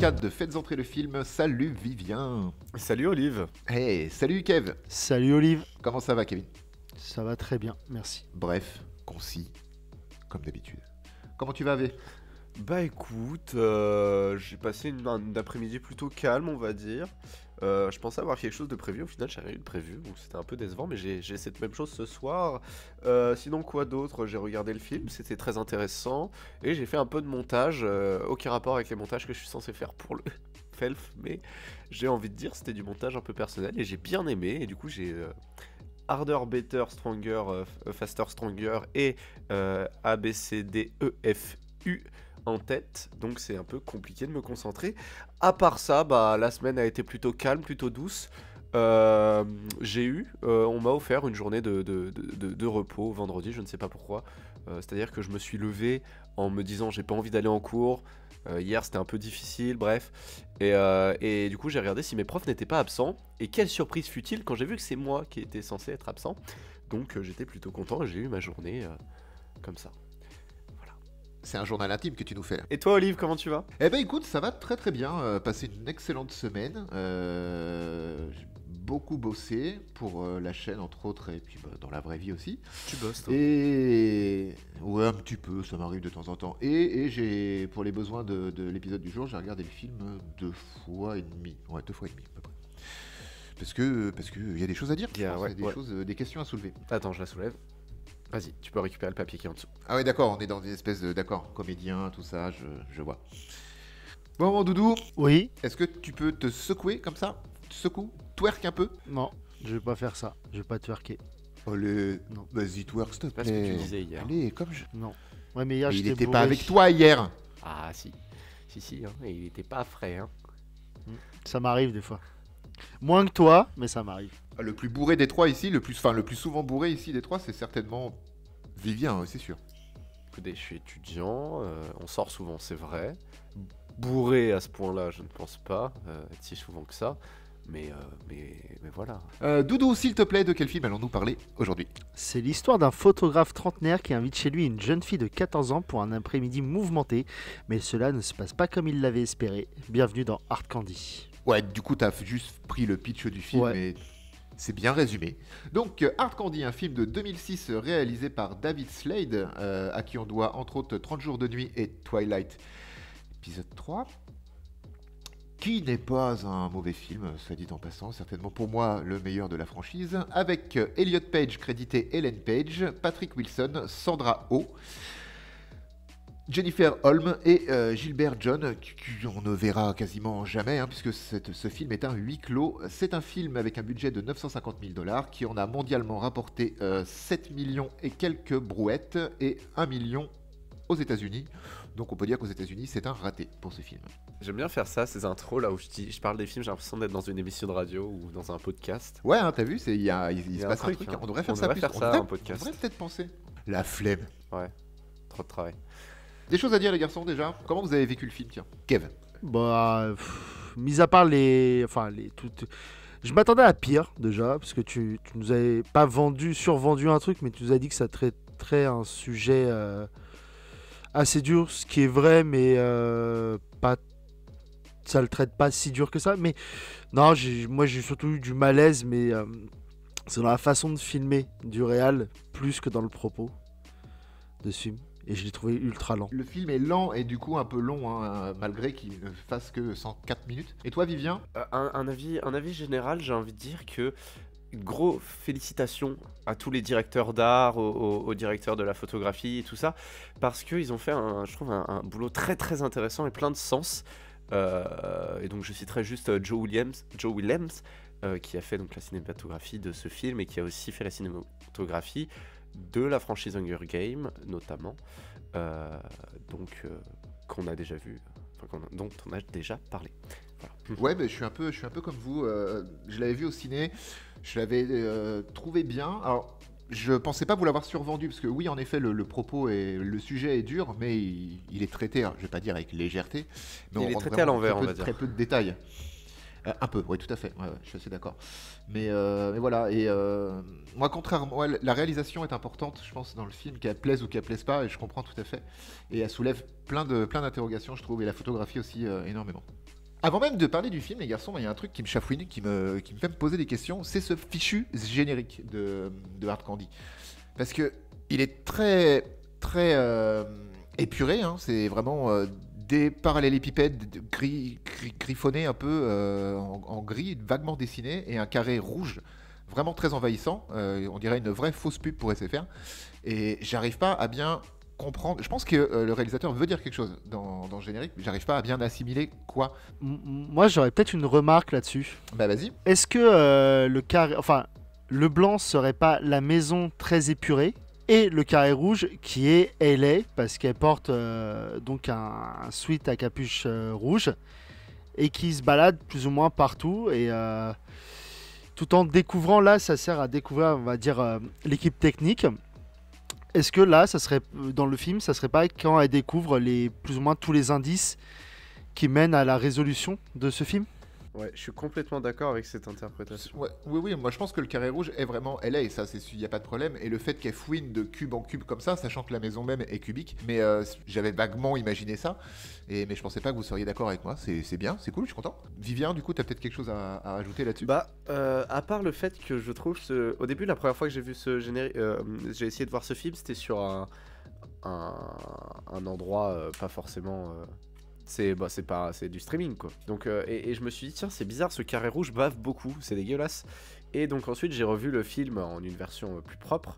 podcast de Faites entrer le film. Salut Vivien. Salut Olive. Hey, salut Kev. Salut Olive. Comment ça va Kevin? Ça va très bien, merci. Bref, concis, comme d'habitude. Comment tu vas Ave? Bah écoute, j'ai passé une après-midi plutôt calme, on va dire. Je pensais avoir quelque chose de prévu, au final j'ai rien eu de prévu, donc c'était un peu décevant, mais j'ai cette même chose ce soir. Sinon quoi d'autre? J'ai regardé le film, c'était très intéressant, et j'ai fait un peu de montage, aucun rapport avec les montages que je suis censé faire pour le FELF, mais j'ai envie de dire c'était du montage un peu personnel, et j'ai bien aimé, et du coup j'ai Harder, Better, Stronger, Faster, Stronger, et A, B, C, D, E, F, U en tête, donc c'est un peu compliqué de me concentrer. À part ça, bah, la semaine a été plutôt calme, plutôt douce. On m'a offert une journée de repos vendredi, je ne sais pas pourquoi. C'est-à-dire que je me suis levé en me disant j'ai pas envie d'aller en cours. Hier c'était un peu difficile, bref. Et du coup j'ai regardé si mes profs n'étaient pas absents. Et quelle surprise fut-il quand j'ai vu que c'est moi qui étais censé être absent. Donc j'étais plutôt content et j'ai eu ma journée comme ça. C'est un journal intime que tu nous fais là. Et toi Olive, comment tu vas? Eh ben écoute, ça va très très bien. Passé une excellente semaine. J'ai beaucoup bossé pour la chaîne entre autres et puis dans la vraie vie aussi. Tu bosses toi? Et ouais, un petit peu, ça m'arrive de temps en temps. Et j'ai, pour les besoins de l'épisode du jour, j'ai regardé le film 2 fois et demi. Ouais, 2 fois et demi à peu près. Parce que il y a des choses à dire. Yeah, ouais, il y a des questions à soulever. Attends, je la soulève. Vas-y, tu peux récupérer le papier qui est en dessous. Ah ouais, d'accord, on est dans une espèce de comédien, tout ça, je vois. Bon, mon doudou, Oui? est-ce que tu peux te secouer comme ça? Secoue, twerk un peu. Non, je vais pas faire ça. Je vais pas twerker. Allez, Non. vas-y, twerk, s'il te C'est pas ce que tu plaît. disais hier. Allez, comme je... Non. Ouais, mais hier, Mais il j'étais était bourré. pas avec toi hier. Ah si, si, hein, et il était pas frais, hein. Ça m'arrive des fois. Moins que toi, mais ça m'arrive. Le plus bourré des trois ici, le plus souvent bourré ici des trois, c'est certainement Vivien, c'est sûr. Écoutez, je suis étudiant, on sort souvent, c'est vrai. Bourré à ce point-là, je ne pense pas être si souvent que ça. Mais voilà. Doudou, s'il te plaît, de quel film allons-nous parler aujourd'hui? C'est l'histoire d'un photographe trentenaire qui invite chez lui une jeune fille de 14 ans pour un après-midi mouvementé. Mais cela ne se passe pas comme il l'avait espéré. Bienvenue dans Hard Candy. Ouais, du coup, t'as juste pris le pitch du film Ouais. et c'est bien résumé. Donc, Hard Candy, un film de 2006 réalisé par David Slade, à qui on doit entre autres 30 jours de nuit et Twilight, épisode 3. Qui n'est pas un mauvais film, soit dit en passant, certainement pour moi le meilleur de la franchise, avec Elliot Page crédité Ellen Page, Patrick Wilson, Sandra Oh, Jennifer Holm et Gilbert John, qu'on ne verra quasiment jamais, hein, puisque ce film est un huis clos. C'est un film avec un budget de 950 000 $, qui en a mondialement rapporté 7 millions et quelques brouettes, et 1 million aux États-Unis. Donc on peut dire qu'aux États-Unis, c'est un raté pour ce film. J'aime bien faire ça, ces intros là où je parle des films, j'ai l'impression d'être dans une émission de radio ou dans un podcast. Ouais, hein, t'as vu, il se y a passe un truc. hein. On devrait faire On ça devrait plus. faire ça, un podcast. On devrait peut-être penser. La flemme. Ouais, trop de travail. Des choses à dire les garçons déjà. Comment vous avez vécu le film, tiens? Kev. Bah, mis à part toutes... Je m'attendais à pire déjà, parce que tu nous avais pas survendu un truc, mais tu nous as dit que ça traiterait un sujet assez dur, ce qui est vrai, mais pas, ça le traite pas si dur que ça. Mais non, moi j'ai surtout eu du malaise, mais c'est dans la façon de filmer du réal plus que dans le propos de ce film. Et je l'ai trouvé ultra lent. Le film est lent et du coup un peu long, hein, malgré qu'il ne fasse que 104 minutes. Et toi, Vivien? Un avis général, j'ai envie de dire que gros félicitations à tous les directeurs d'art, aux directeurs de la photographie et tout ça, parce qu'ils ont fait, je trouve, un boulot très très intéressant et plein de sens. Et donc je citerai juste Joe Williams, qui a fait donc la cinématographie de ce film et qui a aussi fait la cinématographie de la franchise Hunger Games notamment, qu'on a déjà vu, dont on a déjà parlé. Voilà. Ouais, je suis un peu comme vous. Je l'avais vu au ciné, je l'avais trouvé bien. Alors, je pensais pas vous l'avoir survendu, parce que oui, en effet, le propos et le sujet est dur, mais il est traité, je vais pas dire avec légèreté, mais il est traité à l'envers, on va dire. Très peu de détails. Un peu, oui, tout à fait. Ouais, ouais, je suis assez d'accord. Mais voilà. Et moi, contrairement, ouais, la réalisation est importante, je pense, dans le film, qu'elle plaise ou qu'elle plaise pas, et je comprends tout à fait. Et elle soulève plein d'interrogations, je trouve, et la photographie aussi énormément. Avant même de parler du film, les garçons, il y a un truc qui me chafouine, qui me fait me poser des questions. C'est ce fichu générique de Hard Candy. Parce que il est très épuré, hein. C'est vraiment des parallélépipèdes griffonnés un peu en gris, vaguement dessinés, et un carré rouge vraiment très envahissant. On dirait une vraie fausse pub pour SFR. Et j'arrive pas à bien comprendre. Je pense que le réalisateur veut dire quelque chose dans le générique, mais j'arrive pas à bien assimiler quoi. Moi, j'aurais peut-être une remarque là-dessus. Bah vas-y. Est-ce que le blanc serait pas la maison très épurée et le carré rouge qui est LA parce qu'elle porte donc un sweat à capuche rouge et qui se balade plus ou moins partout et tout en découvrant, là ça sert à découvrir, on va dire, l'équipe technique. Est-ce que là, ça serait dans le film, ça serait pas quand elle découvre plus ou moins tous les indices qui mènent à la résolution de ce film? Ouais, je suis complètement d'accord avec cette interprétation. Ouais, oui, moi je pense que le carré rouge est vraiment LA, et ça, il n'y a pas de problème. Et le fait qu'elle fouine de cube en cube comme ça, sachant que la maison même est cubique, mais j'avais vaguement imaginé ça, mais je pensais pas que vous seriez d'accord avec moi. C'est bien, c'est cool, je suis content. Vivien, du coup, t'as peut-être quelque chose à rajouter là-dessus? Bah, à part le fait que je trouve au début, la première fois que j'ai vu ce générique, j'ai essayé de voir ce film, c'était sur un endroit pas forcément. C'est du streaming quoi. Donc et je me suis dit tiens c'est bizarre, ce carré rouge bave beaucoup, c'est dégueulasse. Et donc ensuite j'ai revu le film en une version plus propre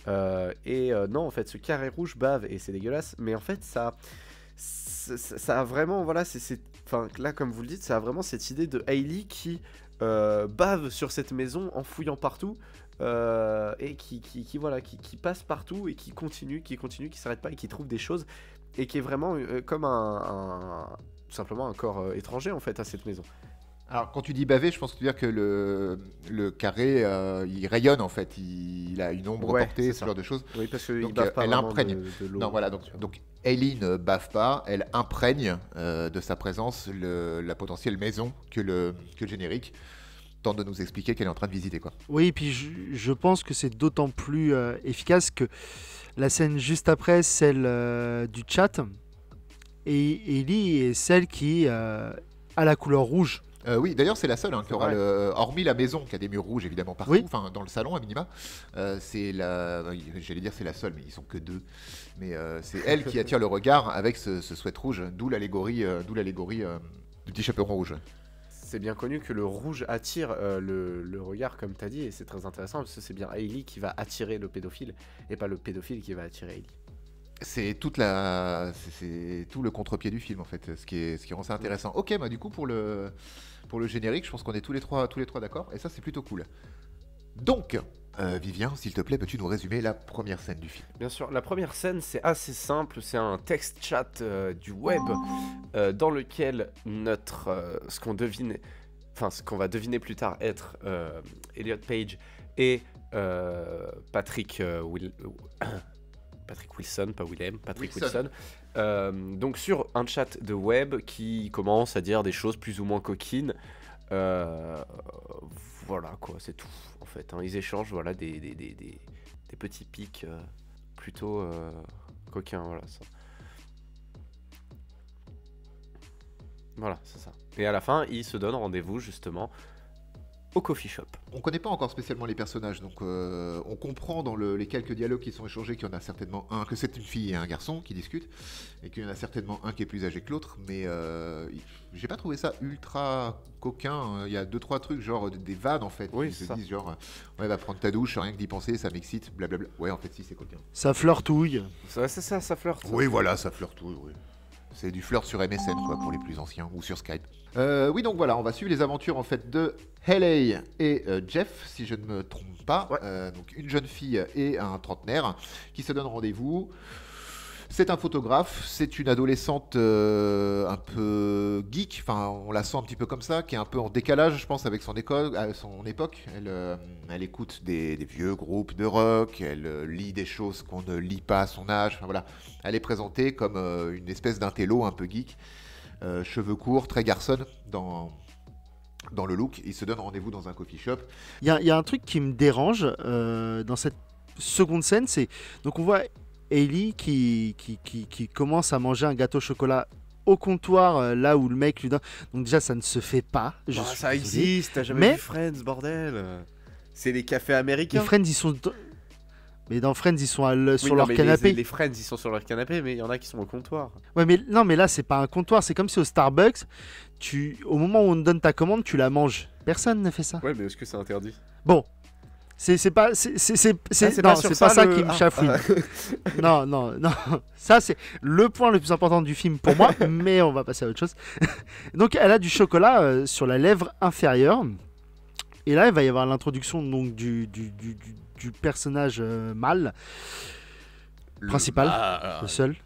non en fait ce carré rouge bave et c'est dégueulasse, mais en fait ça a vraiment voilà enfin là comme vous le dites ça a vraiment cette idée de Hailey qui bave sur cette maison en fouillant partout. Et qui passe partout et qui continue, qui s'arrête pas et qui trouve des choses et qui est vraiment comme tout simplement un corps étranger en fait à cette maison. Alors, quand tu dis bavé, je pense que tu veux dire que le carré, il rayonne en fait, il a une ombre Ouais, portée, c'est ce ça. genre de choses. Oui parce qu'il Donc, bave pas elle vraiment imprègne. de l'eau. Non, voilà, donc Hailey ne bave pas, elle imprègne de sa présence la potentielle maison que le générique tente de nous expliquer qu'elle est en train de visiter, quoi. Oui, et puis je pense que c'est d'autant plus efficace que la scène juste après, celle du chat, et Ellie est celle qui a la couleur rouge. Oui, d'ailleurs, c'est la seule qui aura vrai. hormis la maison qui a des murs rouges évidemment partout, Oui. enfin dans le salon à minima. J'allais dire c'est la seule, mais ils sont que deux. Mais c'est elle qui attire le regard avec ce sweat rouge, d'où l'allégorie du petit chaperon rouge. C'est bien connu que le rouge attire le regard comme t'as dit et c'est très intéressant parce que c'est bien Hailey qui va attirer le pédophile et pas le pédophile qui va attirer Hailey. C'est tout le contre-pied du film en fait, ce qui rend ça intéressant. Ok, bah du coup pour le générique, je pense qu'on est tous les trois d'accord, et ça c'est plutôt cool. Donc, Vivien, s'il te plaît, peux-tu nous résumer la première scène du film? Bien sûr, la première scène c'est assez simple, c'est un text chat du web dans lequel ce qu'on va deviner plus tard être Elliot Page et Patrick Wilson, pas Willem, Patrick Wilson. Donc sur un chat de web qui commence à dire des choses plus ou moins coquines. Voilà quoi, c'est tout en fait. Hein. Ils échangent voilà, des petits pics plutôt coquins. Voilà, ça. Voilà, c'est ça. Et à la fin, ils se donnent rendez-vous justement au coffee shop. On connaît pas encore spécialement les personnages, donc on comprend dans les quelques dialogues qui sont échangés qu'il y en a certainement un, que c'est une fille et un garçon qui discutent, et qu'il y en a certainement un qui est plus âgé que l'autre, mais j'ai pas trouvé ça ultra coquin. Il y a 2-3 trucs, genre des vannes en fait, Oui, qui c'est se ça. disent genre ouais, va prendre ta douche, rien que d'y penser, ça m'excite, blablabla. Ouais, en fait, si, c'est coquin. Ça flirtouille. C'est ça, ça flirte. Oui, voilà, ça flirtouille, oui. C'est du flirt sur MSN, quoi, pour les plus anciens, ou sur Skype. Oui, donc voilà, on va suivre les aventures, en fait, de Hailey et Jeff, si je ne me trompe pas. Ouais. Donc, une jeune fille et un trentenaire qui se donnent rendez-vous. C'est un photographe, c'est une adolescente un peu geek, enfin on la sent un petit peu comme ça, qui est un peu en décalage je pense avec son époque. Elle écoute des vieux groupes de rock, elle lit des choses qu'on ne lit pas à son âge, enfin voilà. Elle est présentée comme une espèce d'intello un peu geek, cheveux courts, très garçonne dans le look. Ils se donnent rendez-vous dans un coffee shop. Il y a un truc qui me dérange dans cette seconde scène, c'est donc on voit Hailey qui commence à manger un gâteau au chocolat au comptoir, là où le mec lui donne. Donc déjà ça ne se fait pas. Je suis ça désolé. existe, t'as jamais Mais- vu Friends, bordel. C'est les cafés Les américains. Friends ils sont mais dans Friends ils sont Oui, sur non, leur mais canapé. Les Friends, ils sont sur leur canapé, mais il y en a qui sont au comptoir. Ouais mais non mais là c'est pas un comptoir, c'est comme si au Starbucks, au moment où on te donne ta commande, tu la manges. Personne ne fait ça. Ouais, mais est-ce que c'est interdit? Bon, c'est pas Ah, non, sur c'est pas ça le- qui me ah, chafouine. Non, non, non. Ça, c'est le point le plus important du film pour moi, mais on va passer à autre chose. Donc, elle a du chocolat sur la lèvre inférieure. Et là, il va y avoir l'introduction donc du personnage mâle, principal, le seul,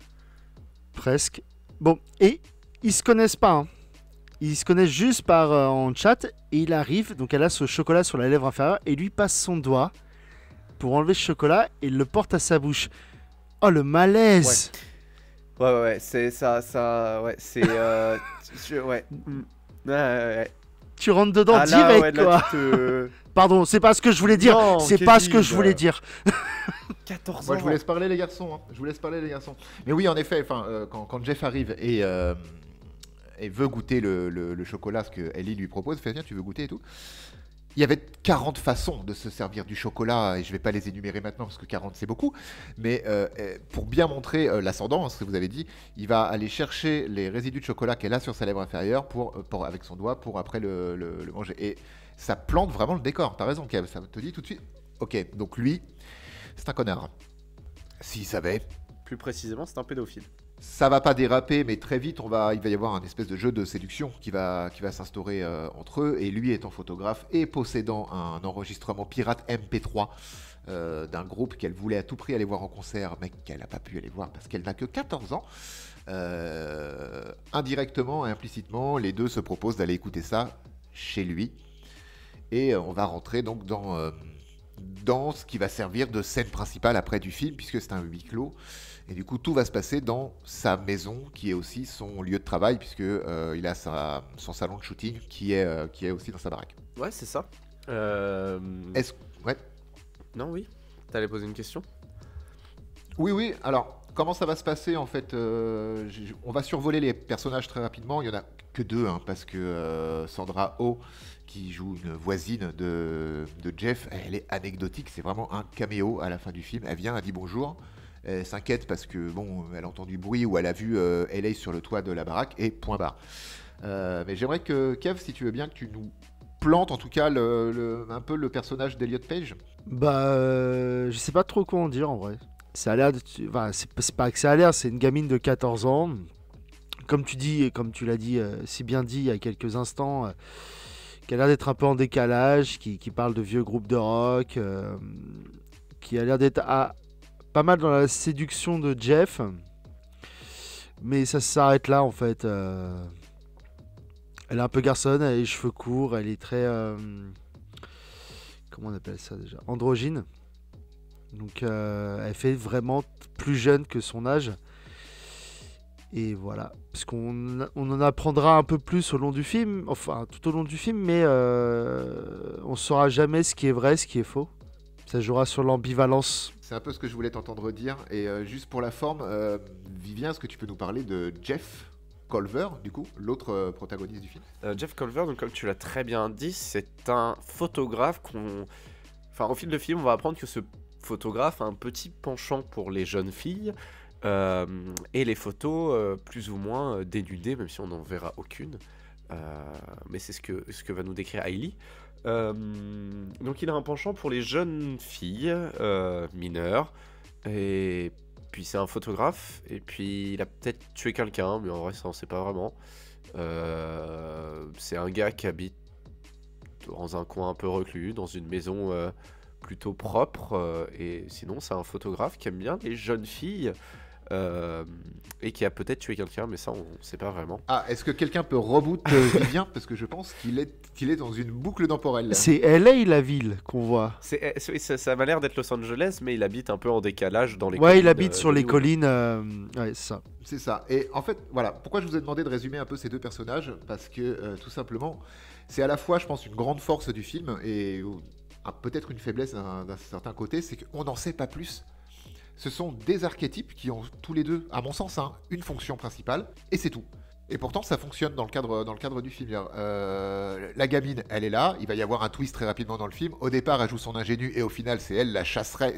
presque. Bon, et ils se connaissent pas. Hein. Ils se connaissent juste par en chat. Et il arrive, donc elle a ce chocolat sur la lèvre inférieure, et lui passe son doigt pour enlever ce chocolat et le porte à sa bouche. Oh, le malaise! Ouais, c'est ça, ouais, c'est. Ouais. Ouais. Tu rentres dedans Ah, là, direct, ouais, là, quoi. tu te- Pardon, c'est pas ce que je voulais dire. Non, C'est pas ce que je Kevin. voulais dire. 14 ans. Moi, je vous laisse parler, les garçons. Hein. Je vous laisse parler, les garçons. Mais oui, en effet, quand Jeff arrive et veut goûter le chocolat, ce que Ellie lui propose, fait tiens, tu veux goûter et tout. Il y avait 40 façons de se servir du chocolat, et je ne vais pas les énumérer maintenant parce que 40 c'est beaucoup, mais pour bien montrer l'ascendant, ce que vous avez dit, il va aller chercher les résidus de chocolat qu'elle a sur sa lèvre inférieure avec son doigt pour après le manger. Et ça plante vraiment le décor, t'as raison Kev, ça te dit tout de suite, ok, donc lui, c'est un connard. S'il savait, Plus précisément, c'est un pédophile. ça va pas déraper, mais très vite, il va y avoir un espèce de jeu de séduction qui va s'instaurer entre eux. Et lui étant photographe et possédant un enregistrement pirate MP3 d'un groupe qu'elle voulait à tout prix aller voir en concert, mais qu'elle n'a pas pu aller voir parce qu'elle n'a que 14 ans. Indirectement et implicitement, les deux se proposent d'aller écouter ça chez lui. Et on va rentrer donc dans ce qui va servir de scène principale après du film, puisque c'est un huis clos. Et du coup, tout va se passer dans sa maison, qui est aussi son lieu de travail, puisque il a son salon de shooting, qui est aussi dans sa baraque. Ouais, c'est ça. Ouais. Non, oui. T'allais poser une question? Oui. Alors, comment ça va se passer en fait on va survoler les personnages très rapidement. Il y en a que deux, hein, parce que Sandra Oh, qui joue une voisine de Jeff, elle est anecdotique. C'est vraiment un caméo à la fin du film. Elle vient, elle dit bonjour. Elle s'inquiète parce que bon, elle entend du bruit ou elle a vu LA sur le toit de la baraque et point barre. Mais j'aimerais que Kev, si tu veux bien, que tu nous plantes en tout cas un peu le personnage d'Elliot Page. Bah, je sais pas trop quoi en dire en vrai. Ça a l'air enfin, c'est pas que ça a l'air, c'est une gamine de 14 ans. Comme tu dis, et comme tu l'as dit, si bien dit il y a quelques instants, qui a l'air d'être un peu en décalage, qui parle de vieux groupes de rock, qui a l'air d'être pas mal dans la séduction de Jeff. Mais ça s'arrête là en fait. Elle est un peu garçonne, elle a les cheveux courts, elle est très... comment on appelle ça déjà? Androgyne. Donc elle fait vraiment plus jeune que son âge. Et voilà. Parce qu'on en apprendra un peu plus au long du film. Enfin, tout au long du film. Mais on ne saura jamais ce qui est vrai, ce qui est faux. Ça jouera sur l'ambivalence. C'est un peu ce que je voulais t'entendre dire. Et juste pour la forme, Vivien, est-ce que tu peux nous parler de Jeff Culver, du coup, l'autre protagoniste du film? Jeff Culver, donc comme tu l'as très bien dit, c'est un photographe Enfin, au fil de film, on va apprendre que ce photographe a un petit penchant pour les jeunes filles et les photos plus ou moins dénudées, même si on n'en verra aucune. Mais c'est ce que va nous décrire Hailey. Donc il a un penchant pour les jeunes filles mineures, et puis c'est un photographe, et puis il a peut-être tué quelqu'un, mais en vrai ça on sait pas vraiment. C'est un gars qui habite dans un coin un peu reclus, dans une maison plutôt propre, et sinon c'est un photographe qui aime bien les jeunes filles euh, et qui a peut-être tué quelqu'un, mais ça on sait pas vraiment. Ah, est-ce que quelqu'un peut reboot Vivien? Parce que je pense qu'il est dans une boucle temporelle. Là. C'est LA la ville qu'on voit. Ça m'a l'air d'être Los Angeles, mais il habite un peu en décalage dans les Ouais, collines. il habite sur de les Hollywood. collines. Ouais, c'est ça. C'est ça. Et en fait, voilà, pourquoi je vous ai demandé de résumer un peu ces deux personnages? Parce que, tout simplement, c'est à la fois, je pense, une grande force du film et peut-être une faiblesse d'un certain côté, c'est qu'on n'en sait pas plus. Ce sont des archétypes qui ont tous les deux, à mon sens, hein, une fonction principale, et c'est tout. Et pourtant, ça fonctionne dans le cadre du film. La gamine, elle est là. Il va y avoir un twist très rapidement dans le film. Au départ, elle joue son ingénue, et au final, c'est elle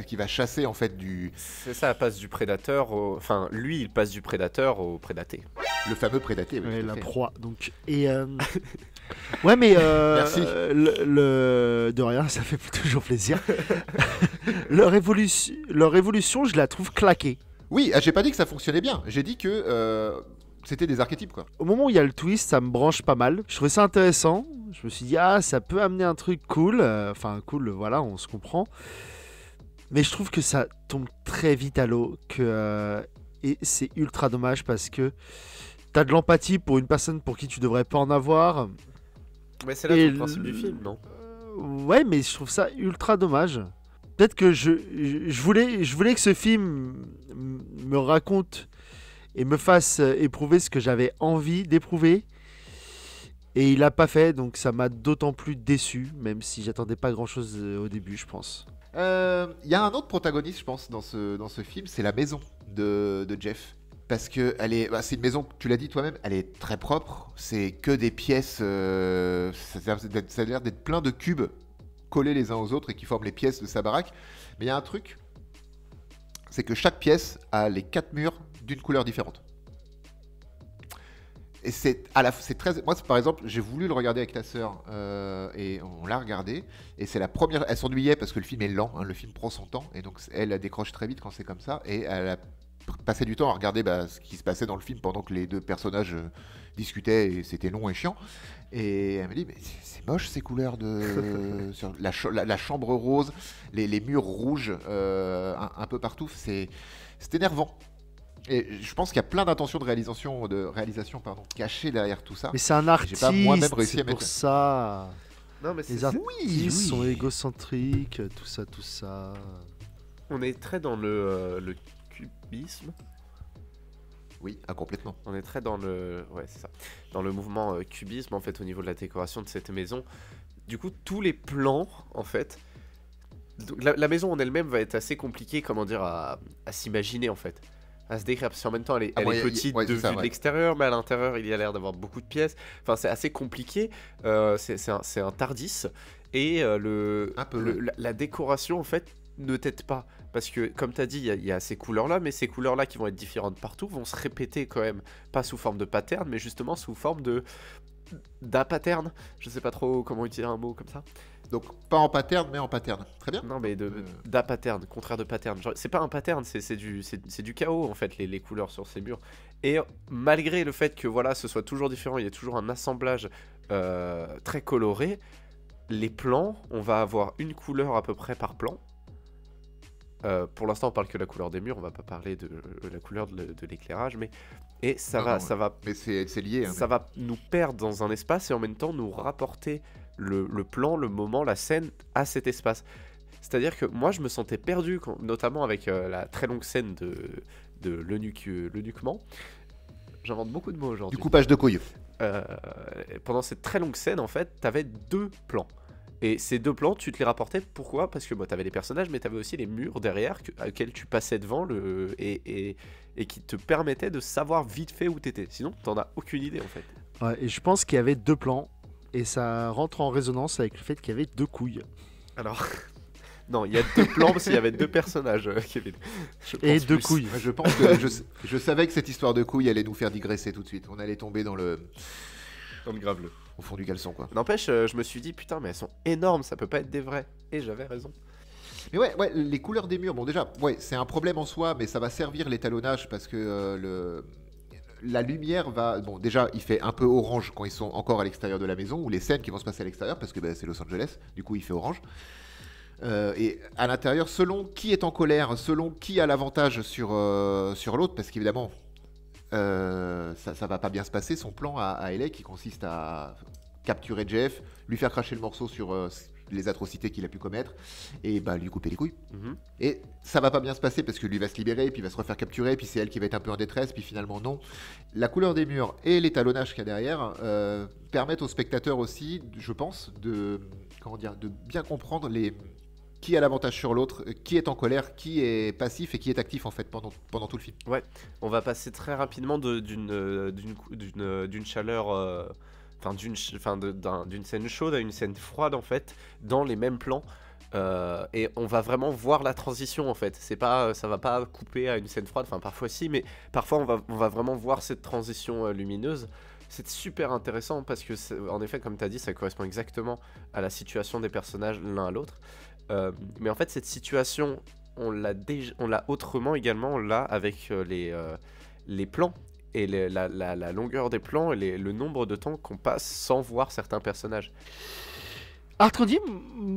qui va chasser en fait C'est ça, elle passe du prédateur Enfin, lui, il passe du prédateur au prédaté. le fameux prédaté. Oui, Ouais, tout à la fait. proie. Donc, et ouais, mais Merci. de rien, ça fait toujours plaisir. Leur évolution, je la trouve claquée. Oui, j'ai pas dit que ça fonctionnait bien. J'ai dit que c'était des archétypes, quoi. Au moment où il y a le twist, ça me branche pas mal. Je trouvais ça intéressant. Je me suis dit, ah, ça peut amener un truc cool. Enfin, cool, voilà, on se comprend. Mais je trouve que ça tombe très vite à l'eau. Et c'est ultra dommage parce que t'as de l'empathie pour une personne pour qui tu devrais pas en avoir. Mais c'est là Et tout le principe du film, non? Ouais, mais je trouve ça ultra dommage. Peut-être que je voulais que ce film me raconte et me fasse éprouver ce que j'avais envie d'éprouver. Et il l'a pas fait, donc ça m'a d'autant plus déçu, même si j'attendais pas grand-chose au début, je pense. Il y a un autre protagoniste, je pense, dans ce film, c'est la maison de Jeff. Parce que c'est une maison, tu l'as dit toi-même, elle est très propre. C'est que des pièces. Ça a l'air d'être plein de cubes collés les uns aux autres et qui forment les pièces de sa baraque. Mais il y a un truc, c'est que chaque pièce a les 4 murs d'une couleur différente. Et c'est très. Moi, par exemple, j'ai voulu le regarder avec ta sœur et on l'a regardé. Et c'est la première. Elle s'ennuyait parce que le film est lent, hein, le film prend son temps. Et donc, elle décroche très vite quand c'est comme ça. Et elle a passé du temps à regarder ce qui se passait dans le film pendant que les deux personnages discutaient et c'était long et chiant. Et elle me dit, mais c'est moche ces couleurs de. Sur la chambre rose, les murs rouges un peu partout. C'est énervant. Et je pense qu'il y a plein d'intentions de réalisation cachées derrière tout ça. Mais c'est un J'ai artiste, pas moi-même réussi c'est à pour mettre. ça. Non, mais Les artistes sont égocentriques, tout ça. on est très dans le cubisme. Oui, complètement. On est très dans le... Ouais, c'est ça. Dans le mouvement cubisme, en fait, au niveau de la décoration de cette maison. Du coup, tous les plans, en fait... Donc, la maison en elle-même va être assez compliquée, comment dire, à s'imaginer, en fait. À se décrire, parce qu'en même temps, elle est petite ouais, de c'est ça, vue de ouais. l'extérieur, mais à l'intérieur, il y a l'air d'avoir beaucoup de pièces. Enfin, c'est assez compliqué. C'est un Tardis. Et Un peu, ouais. la décoration, en fait, ne t'aide pas. Parce que, comme tu as dit, il y a ces couleurs-là, mais ces couleurs-là qui vont être différentes partout vont se répéter quand même, pas sous forme de pattern, mais justement sous forme d'apattern. Je sais pas trop comment utiliser un mot comme ça. Donc, pas en pattern, mais en pattern. Très bien. Non, mais d'apattern, contraire de pattern. Genre, c'est pas un pattern, c'est du chaos en fait, les couleurs sur ces murs. Et malgré le fait que voilà, ce soit toujours différent, il y a toujours un assemblage très coloré, les plans, on va avoir une couleur à peu près par plan. Pour l'instant, on parle que de la couleur des murs, on va pas parler de la couleur de l'éclairage, mais et ça va, Mais c'est lié. Hein, ça va nous perdre dans un espace et en même temps nous rapporter le plan, le moment, la scène à cet espace. C'est-à-dire que moi, je me sentais perdu, notamment avec la très longue scène de l'eunuquement. J'invente beaucoup de mots aujourd'hui. Du coupage de couilles. Pendant cette très longue scène, en fait, t'avais 2 plans. Et ces 2 plans, tu te les rapportais. Pourquoi? Parce que t'avais les personnages, mais t'avais aussi les murs derrière auxquels tu passais devant et qui te permettaient de savoir vite fait où t'étais. Sinon, t'en as aucune idée en fait. Ouais, et je pense qu'il y avait 2 plans. Et ça rentre en résonance avec le fait qu'il y avait 2 couilles. Alors, non, il y a 2 plans parce qu'il y avait 2 personnages, Kevin. Je Et pense 2 plus. couilles. Moi, je pense que je savais que cette histoire de couilles allait nous faire digresser tout de suite. On allait tomber dans le graveleux. au fond du caleçon, quoi. N'empêche, je me suis dit, putain, mais elles sont énormes, ça peut pas être des vrais. Et j'avais raison. Mais ouais, les couleurs des murs, bon déjà, ouais, c'est un problème en soi, mais ça va servir l'étalonnage parce que la lumière va... Bon, déjà, il fait un peu orange quand ils sont encore à l'extérieur de la maison, ou les scènes qui vont se passer à l'extérieur, parce que c'est Los Angeles, du coup il fait orange. Et à l'intérieur, selon qui est en colère, selon qui a l'avantage sur l'autre, parce qu'évidemment, ça va pas bien se passer, son plan à LA qui consiste à capturer Jeff, lui faire cracher le morceau sur les atrocités qu'il a pu commettre, et bah lui couper les couilles. Mhm. Et ça va pas bien se passer parce que lui va se libérer, puis il va se refaire capturer, puis c'est elle qui va être un peu en détresse, puis finalement non. La couleur des murs et l'étalonnage qu'il y a derrière permettent aux spectateurs aussi, je pense, de bien comprendre qui a l'avantage sur l'autre, qui est en colère, qui est passif et qui est actif en fait pendant tout le film. Ouais, on va passer très rapidement d'une chaleur, d'une scène chaude à une scène froide en fait, dans les mêmes plans. Et on va vraiment voir la transition en fait. C'est pas, ça va pas couper à une scène froide. Enfin, parfois si, mais parfois on va vraiment voir cette transition lumineuse. C'est super intéressant parce que, en effet, comme tu as dit, ça correspond exactement à la situation des personnages l'un à l'autre. Mais en fait, cette situation, on l'a autrement également. On l'a avec les plans et la longueur des plans et le nombre de temps qu'on passe sans voir certains personnages. Hard Candy,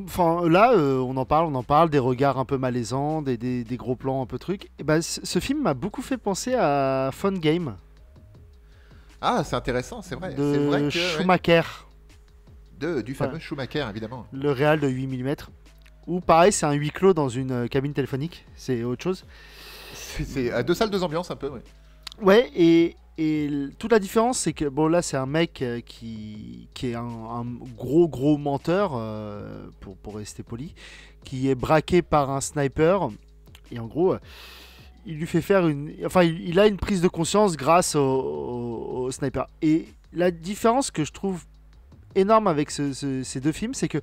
enfin là, on en parle, des regards un peu malaisants, des gros plans un peu trucs. Et ben, ce film m'a beaucoup fait penser à Fun Game Ah, c'est intéressant, c'est vrai. de C'est vrai que, Schumacher, du fameux Schumacher, évidemment. le réal de 8 mm. Ou pareil, c'est un huis clos dans une cabine téléphonique, c'est autre chose. C'est à 2 salles, 2 ambiances, un peu, ouais. Ouais, toute la différence, c'est que bon, là, c'est un mec qui est un gros menteur, pour rester poli, qui est braqué par un sniper. Et en gros, il lui fait faire il a une prise de conscience grâce au sniper. Et la différence que je trouve énorme avec ces deux films, c'est que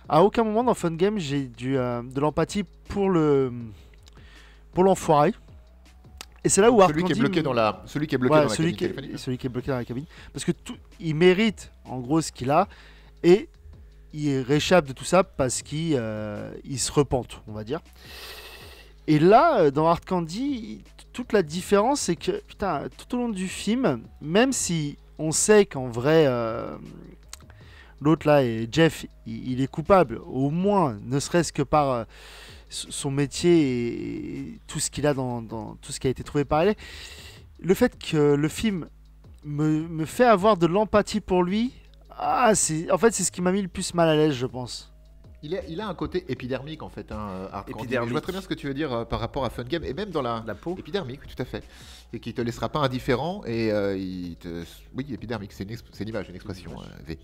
à aucun moment dans Fun Game, j'ai de l'empathie pour l'enfoiré. Et c'est là où celui qui est bloqué dans la cabine téléphonique. celui qui est bloqué dans la cabine, parce que il mérite en gros ce qu'il a, et il réchappe de tout ça parce qu'il se repente, on va dire. Et là, dans Hard Candy, toute la différence, c'est que putain, tout au long du film, même si on sait qu'en vrai, l'autre là, Jeff, il est coupable, au moins, ne serait-ce que par son métier et tout ce qu'il a dans tout ce qui a été trouvé par elle. Le fait que le film me fait avoir de l'empathie pour lui, c'est ce qui m'a mis le plus mal à l'aise, je pense. Il a un côté épidermique en fait, Hard Candy. Épidermique. Je vois très bien ce que tu veux dire par rapport à Fun Game, et même dans la peau. épidermique, tout à fait, et qui te laissera pas indifférent, et oui, épidermique, c'est une image, une expression V.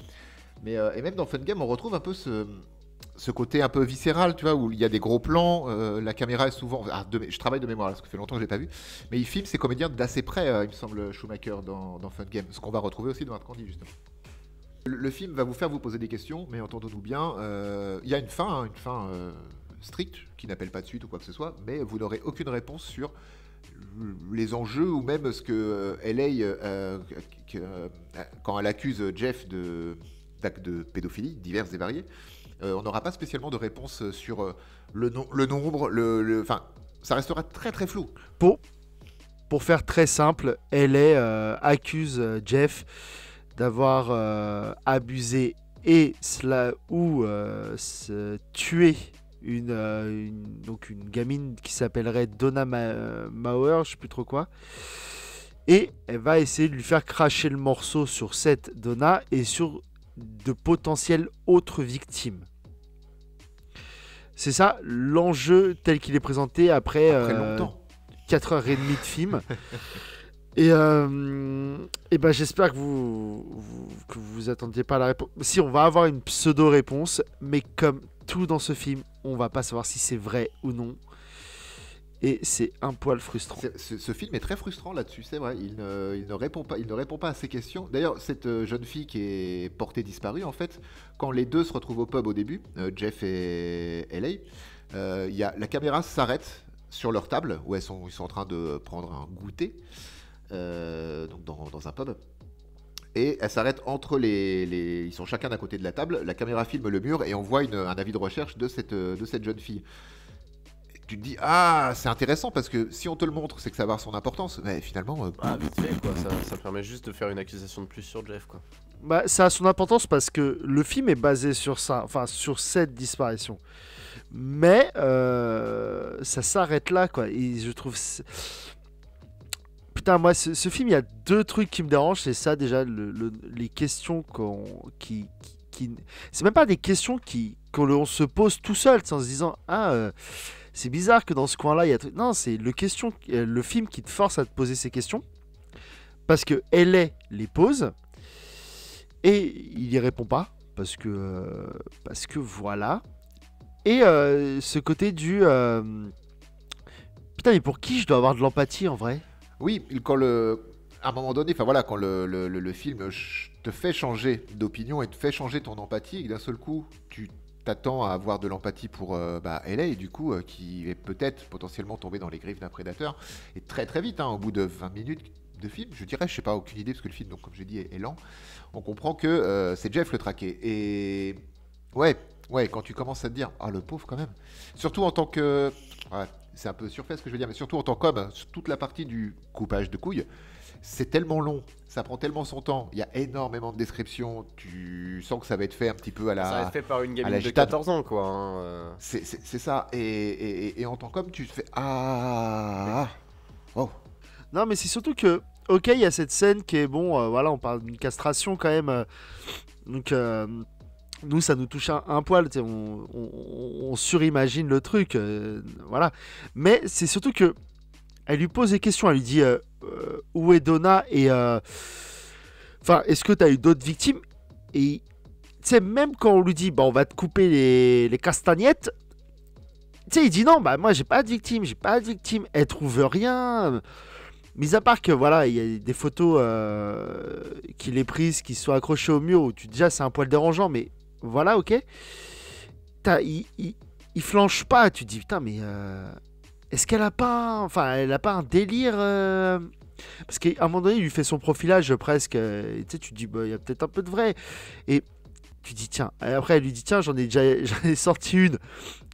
Mais et même dans Fun Game, on retrouve un peu ce côté un peu viscéral, tu vois, où il y a des gros plans, la caméra est souvent... je travaille de mémoire, parce que ça fait longtemps que je l'ai pas vu, mais il filme ses comédiens d'assez près, il me semble, Schumacher dans Fun Game, ce qu'on va retrouver aussi dans Hard Candy, justement. Le film va vous faire vous poser des questions, mais entendons-nous bien, il y a une fin stricte, qui n'appelle pas de suite ou quoi que ce soit, mais vous n'aurez aucune réponse sur les enjeux, ou même ce que LA, quand elle accuse Jeff d'actes de pédophilie divers et variés, on n'aura pas spécialement de réponse sur le nombre, enfin, ça restera très très flou. Pour faire très simple, LA accuse Jeff d'avoir abusé ou tué donc une gamine qui s'appellerait Donna Mauer, je sais plus trop quoi. Et elle va essayer de lui faire cracher le morceau sur cette Donna et sur de potentielles autres victimes. C'est ça l'enjeu tel qu'il est présenté après longtemps. 4h30 de film. Et ben j'espère que vous attendiez pas la réponse. Si, on va avoir une pseudo-réponse, mais comme tout dans ce film, on va pas savoir si c'est vrai ou non. Et c'est un poil frustrant. Ce film est très frustrant là-dessus, c'est vrai. Il ne répond pas à ces questions. D'ailleurs, cette jeune fille qui est portée disparue, en fait, quand les deux se retrouvent au pub au début, Jeff et LA, la caméra s'arrête sur leur table où ils sont en train de prendre un goûter, donc dans un pub. Et elle s'arrête entre ils sont chacun d'un côté de la table. La caméra filme le mur et on voit un avis de recherche de cette jeune fille. tu te dis ah c'est intéressant parce que si on te le montre c'est que ça va avoir son importance, mais finalement Ah, vite fait, quoi. Ça permet juste de faire une accusation de plus sur Jeff, quoi. Bah, ça a son importance parce que le film est basé sur ça, enfin sur cette disparition. Mais ça s'arrête là, quoi. Et je trouve. Putain, moi, ce film, il y a deux trucs qui me dérangent. C'est ça, déjà, les questions qui. C'est même pas des questions qu'on se pose tout seul, en se disant ah, c'est bizarre que dans ce coin-là, il y a. Non, c'est le film qui te force à te poser ces questions. Parce que elle les pose. Et il y répond pas. Parce que voilà. Et ce côté du. Putain, mais pour qui je dois avoir de l'empathie en vrai? oui, à un moment donné, enfin voilà, quand le film te fait changer d'opinion et te fait changer ton empathie, et que d'un seul coup, tu t'attends à avoir de l'empathie pour LA, et du coup, qui est peut-être potentiellement tombé dans les griffes d'un prédateur, et très très vite, hein, au bout de 20 minutes de film, je dirais, je sais pas, aucune idée, parce que le film, donc, comme j'ai dit, est lent, on comprend que c'est Jeff le traqué. Et ouais, quand tu commences à te dire, ah le pauvre quand même, surtout en tant que... ouais, c'est un peu surfait ce que je veux dire, mais surtout en tant qu'homme, sur toute la partie du coupage de couilles, c'est tellement long, ça prend tellement son temps, il y a énormément de descriptions, tu sens que ça va être fait un petit peu à Ça va être la... fait par une à gamine la de gitane. 14 ans, quoi. Hein. C'est ça, et en tant qu'homme, tu te fais, ah, oh, Non, mais c'est surtout que, ok, il y a cette scène qui est bon, voilà, on parle d'une castration quand même. Donc, nous, ça nous touche un poil, tu sais, on surimagine le truc, voilà. Mais c'est surtout que, elle lui pose des questions, elle lui dit où est Donna et. Enfin, est-ce que tu as eu d'autres victimes? Et, tu sais, même quand on lui dit, bah, on va te couper les castagnettes. Tu sais, il dit non, bah moi j'ai pas de victime, elle trouve rien. Mis à part que voilà, il y a des photos qu'il ait prises, qui sont accrochées au mur, où tu déjà c'est un poil dérangeant, mais voilà, ok. Il flanche pas, tu te dis putain, mais est-ce qu'elle a pas, enfin, elle a pas un délire parce qu'à un moment donné, il lui fait son profilage presque, et tu sais, tu te dis bah il y a peut-être un peu de vrai, et tu dis tiens, et après elle lui dit tiens, j'en ai sorti une,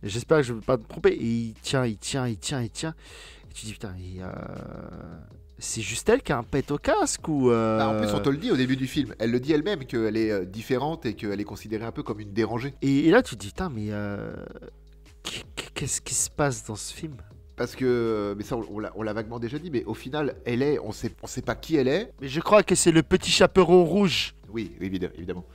et j'espère que je ne vais pas me tromper, et il tient, et tu dis putain, c'est juste elle qui a un pet au casque ou bah, en plus on te le dit au début du film, elle le dit elle-même qu'elle est différente et qu'elle est considérée un peu comme une dérangée. et là tu te dis putain mais qu'est-ce qui se passe dans ce film? Parce que, mais ça on l'a vaguement déjà dit, mais au final, on sait pas qui elle est. Mais je crois que c'est le petit chaperon rouge. Oui, évidemment.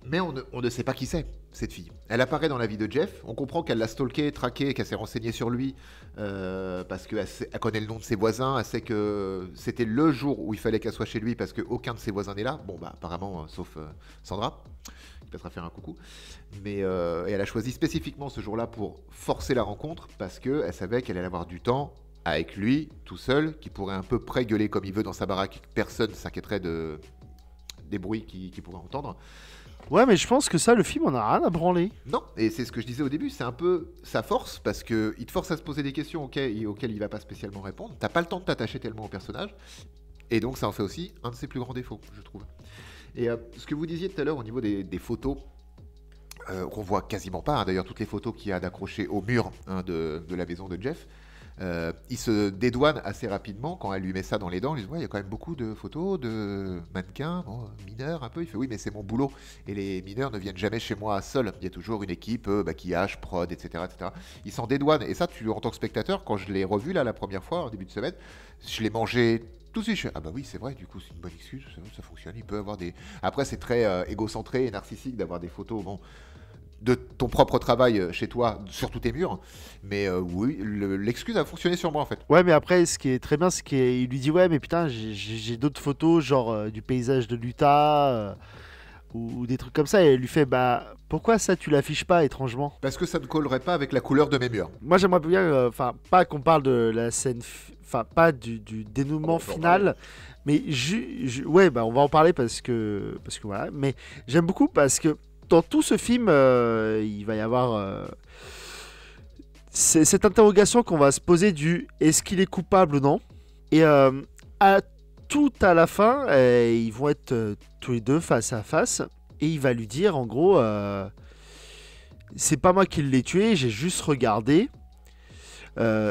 Mais on ne sait pas qui c'est, cette fille. Elle apparaît dans la vie de Jeff, on comprend qu'elle l'a stalké, traqué, qu'elle s'est renseignée sur lui, parce qu'elle connaît le nom de ses voisins, elle sait que c'était le jour où il fallait qu'elle soit chez lui, parce qu'aucun de ses voisins n'est là. Bon, bah apparemment, sauf Sandra, qui passera faire un coucou. Mais et elle a choisi spécifiquement ce jour-là pour forcer la rencontre, parce qu'elle savait qu'elle allait avoir du temps avec lui, tout seul, qui pourrait un peu près gueuler comme il veut dans sa baraque, personne ne s'inquiéterait des bruits qu'il pourrait entendre. Ouais, mais je pense que ça, le film, on a rien à branler. Non, et c'est ce que je disais au début, c'est un peu sa force, parce qu'il te force à se poser des questions auxquelles il va pas spécialement répondre. T'as pas le temps de t'attacher tellement au personnage, et donc ça en fait aussi un de ses plus grands défauts, je trouve. Et ce que vous disiez tout à l'heure au niveau des photos, qu'on voit quasiment pas, hein, d'ailleurs toutes les photos qu'il y a d'accrocher au mur de la maison de Jeff, il se dédouane assez rapidement quand elle lui met ça dans les dents. Il dit ouais, il y a quand même beaucoup de photos de mannequins, mineurs un peu. Il fait oui, mais c'est mon boulot et les mineurs ne viennent jamais chez moi seuls. Il y a toujours une équipe maquillage, prod, etc. Il s'en dédouane et ça, en tant que spectateur, quand je l'ai revu là la première fois en début de semaine, je l'ai mangé. Tout de suite, je fais, ah bah oui, c'est vrai, du coup, c'est une bonne excuse, ça fonctionne. Il peut avoir des. Après, c'est très égocentré et narcissique d'avoir des photos, de ton propre travail chez toi, sur tous tes murs. Mais oui, l'excuse a fonctionné sur moi en fait. Ouais, mais après, ce qui est très bien, c'est qu'il lui dit ouais, mais putain, j'ai d'autres photos, genre du paysage de l'Utah, ou des trucs comme ça, et elle lui fait bah pourquoi ça tu l'affiches pas étrangement? Parce que ça ne collerait pas avec la couleur de mes murs. Moi, j'aimerais bien, enfin, pas qu'on parle de la scène, enfin, pas du dénouement final, mais ouais, bah on va en parler parce que voilà, mais j'aime beaucoup parce que dans tout ce film, il va y avoir cette interrogation qu'on va se poser du est-ce qu'il est coupable ou non. Et tout à la fin, ils vont être tous les deux face à face et il va lui dire en gros c'est pas moi qui l'ai tué, j'ai juste regardé.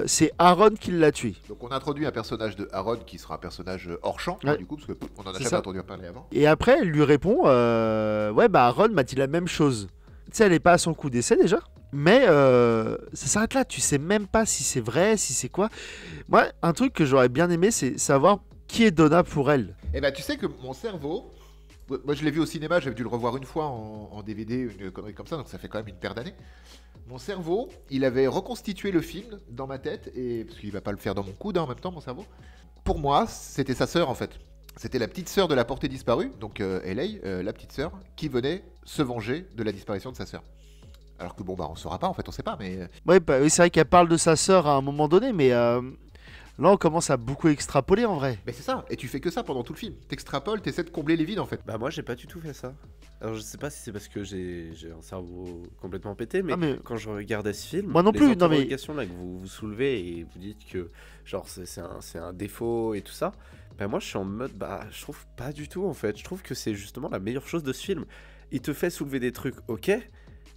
c'est Aaron qui l'a tué. Donc on introduit un personnage de Aaron qui sera un personnage hors champ, Ouais. du coup, parce qu'on en a C'est jamais ça. entendu parler avant. Et après, elle lui répond ouais, bah Aaron m'a dit la même chose. Tu sais, elle est pas à son coup d'essai déjà. Mais ça s'arrête là. Tu sais même pas si c'est vrai, si c'est quoi. Moi, un truc que j'aurais bien aimé, c'est savoir qui est Donna pour elle. Et bah tu sais que mon cerveau, moi je l'ai vu au cinéma, j'avais dû le revoir une fois en DVD, une connerie comme ça, donc ça fait quand même une paire d'années. Mon cerveau, il avait reconstitué le film dans ma tête, et parce qu'il va pas le faire dans mon coude en même temps, mon cerveau. Pour moi, c'était sa sœur en fait. C'était la petite sœur de la portée disparue, donc LA, la petite sœur, qui venait se venger de la disparition de sa sœur. Alors que bon bah on saura pas en fait, on sait pas, mais Ouais, bah, oui, c'est vrai qu'elle parle de sa sœur à un moment donné, mais là, on commence à beaucoup extrapoler en vrai. mais c'est ça. Et tu fais que ça pendant tout le film. T'extrapoles, t'essaies de combler les vides en fait. Bah moi j'ai pas du tout fait ça. Alors je sais pas si c'est parce que j'ai un cerveau complètement pété, mais, Ah, mais- quand je regardais ce film, Moi non les plus, non, mais- interrogations là que vous soulevez et vous dites que genre c'est un défaut et tout ça, bah moi je suis en mode bah je trouve pas du tout en fait. Je trouve que c'est justement la meilleure chose de ce film. Il te fait soulever des trucs, ok,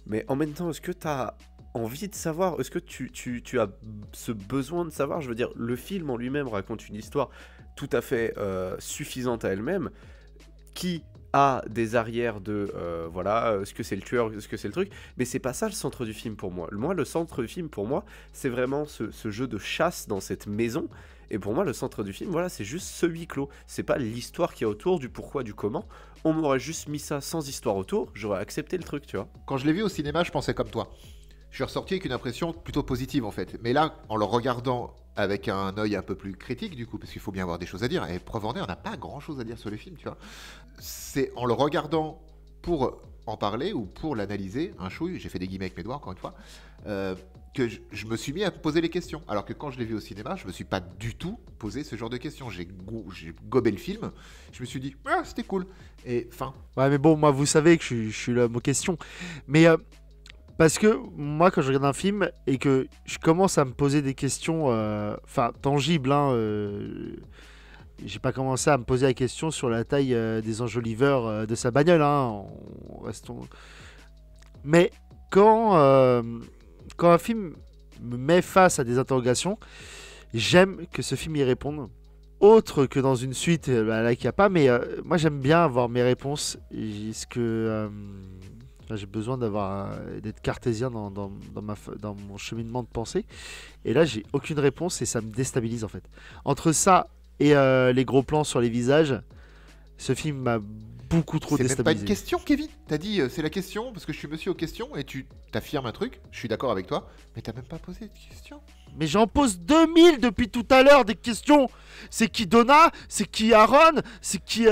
mais en même temps est-ce que t'as envie de savoir, est-ce que tu as ce besoin de savoir, je veux dire, le film en lui-même raconte une histoire tout à fait suffisante à elle-même, qui a des arrières de voilà, est-ce que c'est le tueur, est-ce que c'est le truc, mais c'est pas ça le centre du film pour moi. Moi, le centre du film pour moi, c'est vraiment ce jeu de chasse dans cette maison. Et pour moi, le centre du film, voilà, c'est juste ce huis clos. C'est pas l'histoire qui est autour, du pourquoi, du comment. On m'aurait juste mis ça sans histoire autour, j'aurais accepté le truc, tu vois. Quand je l'ai vu au cinéma, je pensais comme toi. Je suis ressorti avec une impression plutôt positive en fait. Mais là, en le regardant avec un œil un peu plus critique du coup, parce qu'il faut bien avoir des choses à dire, et preuve en est, on n'a pas grand chose à dire sur le film, tu vois. C'est en le regardant pour en parler ou pour l'analyser, un chouille, j'ai fait des guillemets avec mes doigts encore une fois, que je me suis mis à me poser les questions. Alors que quand je l'ai vu au cinéma, je me suis pas du tout posé ce genre de questions. J'ai gobé le film, je me suis dit, ah, c'était cool. Et fin. Ouais, mais bon, moi, vous savez que je suis là, aux questions. Mais parce que moi, quand je regarde un film et que je commence à me poser des questions, enfin, tangibles, hein, j'ai pas commencé à me poser la question sur la taille des enjoliveurs de sa bagnole, hein, restons. Mais quand un film me met face à des interrogations, j'aime que ce film y réponde. Autre que dans une suite là qu'il n'y a pas, mais moi j'aime bien avoir mes réponses. Est-ce que j'ai besoin d'être cartésien dans mon cheminement de pensée. Et là, j'ai aucune réponse et ça me déstabilise en fait. Entre ça et les gros plans sur les visages, ce film m'a beaucoup trop C'est même pas une déstabilisé. question, Kevin. T'as dit c'est la question parce que je suis monsieur aux questions et tu t'affirmes un truc. Je suis d'accord avec toi, mais t'as même pas posé de question. Mais j'en pose 2000 depuis tout à l'heure des questions. C'est qui Donna? C'est qui Aaron? C'est qui C'est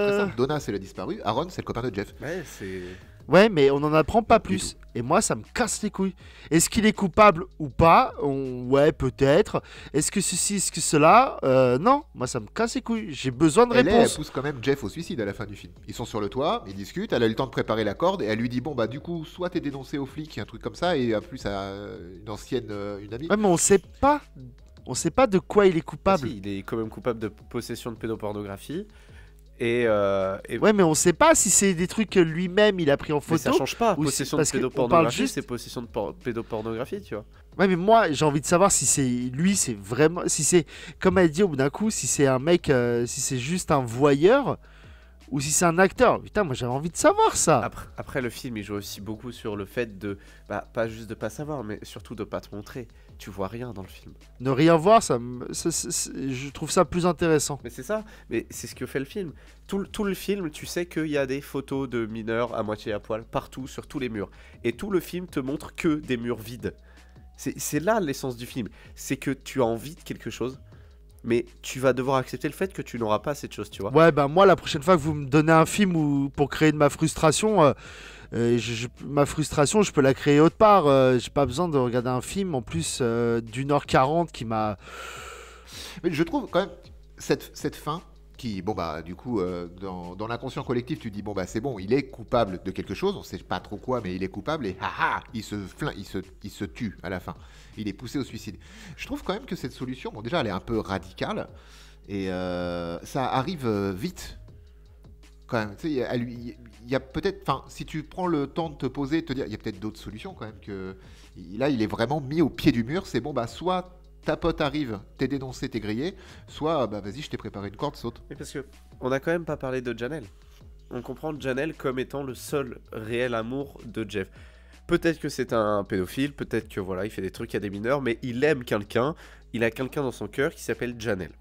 très simple. Donna, c'est la disparue. Aaron, c'est le copain de Jeff. Ouais, c'est... Ouais, mais on n'en apprend pas Du plus. Et moi, ça me casse les couilles. Est-ce qu'il est coupable ou pas? Ouais, peut-être. Est-ce que ceci, est-ce que cela? Non, moi, ça me casse les couilles. J'ai besoin de Elle réponses. pousse quand même Jeff au suicide à la fin du film. Ils sont sur le toit, ils discutent, elle a eu le temps de préparer la corde et elle lui dit bon bah du coup soit t'es dénoncé aux flics, un truc comme ça, et en plus à une ancienne, une amie. Ouais, mais on sait pas. On sait pas de quoi il est Ah coupable. si, il est quand même coupable de possession de pédopornographie. Et Ouais, mais on sait pas si c'est des trucs que lui-même il a pris en mais ça photo. change pas. ou si- Possession parce de qu'on parle pédopornographie, juste- c'est possession de pédopornographie, tu vois. Ouais, mais moi, j'ai envie de savoir si c'est lui, c'est vraiment. Si c'est, comme elle dit au bout d'un coup, si c'est un mec, si c'est juste un voyeur ou si c'est un acteur. Putain, moi j'avais envie de savoir ça. Après, le film, il joue aussi beaucoup sur le fait de, bah, pas juste de pas savoir, mais surtout de pas te montrer. Tu vois rien dans le film. Ne rien voir, je trouve ça plus intéressant. Mais c'est ça, mais c'est ce que fait le film. Tout le film, tu sais qu'il y a des photos de mineurs à moitié à poil partout, sur tous les murs. Et tout le film te montre que des murs vides. C'est là l'essence du film. C'est que tu as envie de quelque chose, mais tu vas devoir accepter le fait que tu n'auras pas cette chose, tu vois. Ouais, ben moi, la prochaine fois que vous me donnez un film pour créer de ma frustration, ma frustration, je peux la créer autre part. J'ai pas besoin de regarder un film en plus d'1h40 qui m'a. Mais je trouve quand même cette fin qui, bon bah du coup, dans l'inconscient collectif, tu dis bon bah c'est bon, il est coupable de quelque chose, on sait pas trop quoi, mais il est coupable et haha, il se tue à la fin. Il est poussé au suicide. Je trouve quand même que cette solution, bon déjà elle est un peu radicale et ça arrive vite. quand même. Tu sais, il y a peut-être, enfin, si tu prends le temps de te poser, de te dire, il y a peut-être d'autres solutions quand même que là, il est vraiment mis au pied du mur. C'est bon, bah soit ta pote arrive, t'es dénoncé, t'es grillé, soit bah vas-y, je t'ai préparé une corde, saute. Mais parce que on a quand même pas parlé de Janelle. On comprend Janelle comme étant le seul réel amour de Jeff. Peut-être que c'est un pédophile, peut-être que voilà, il fait des trucs à des mineurs, mais il aime quelqu'un, il a quelqu'un dans son cœur qui s'appelle Janelle.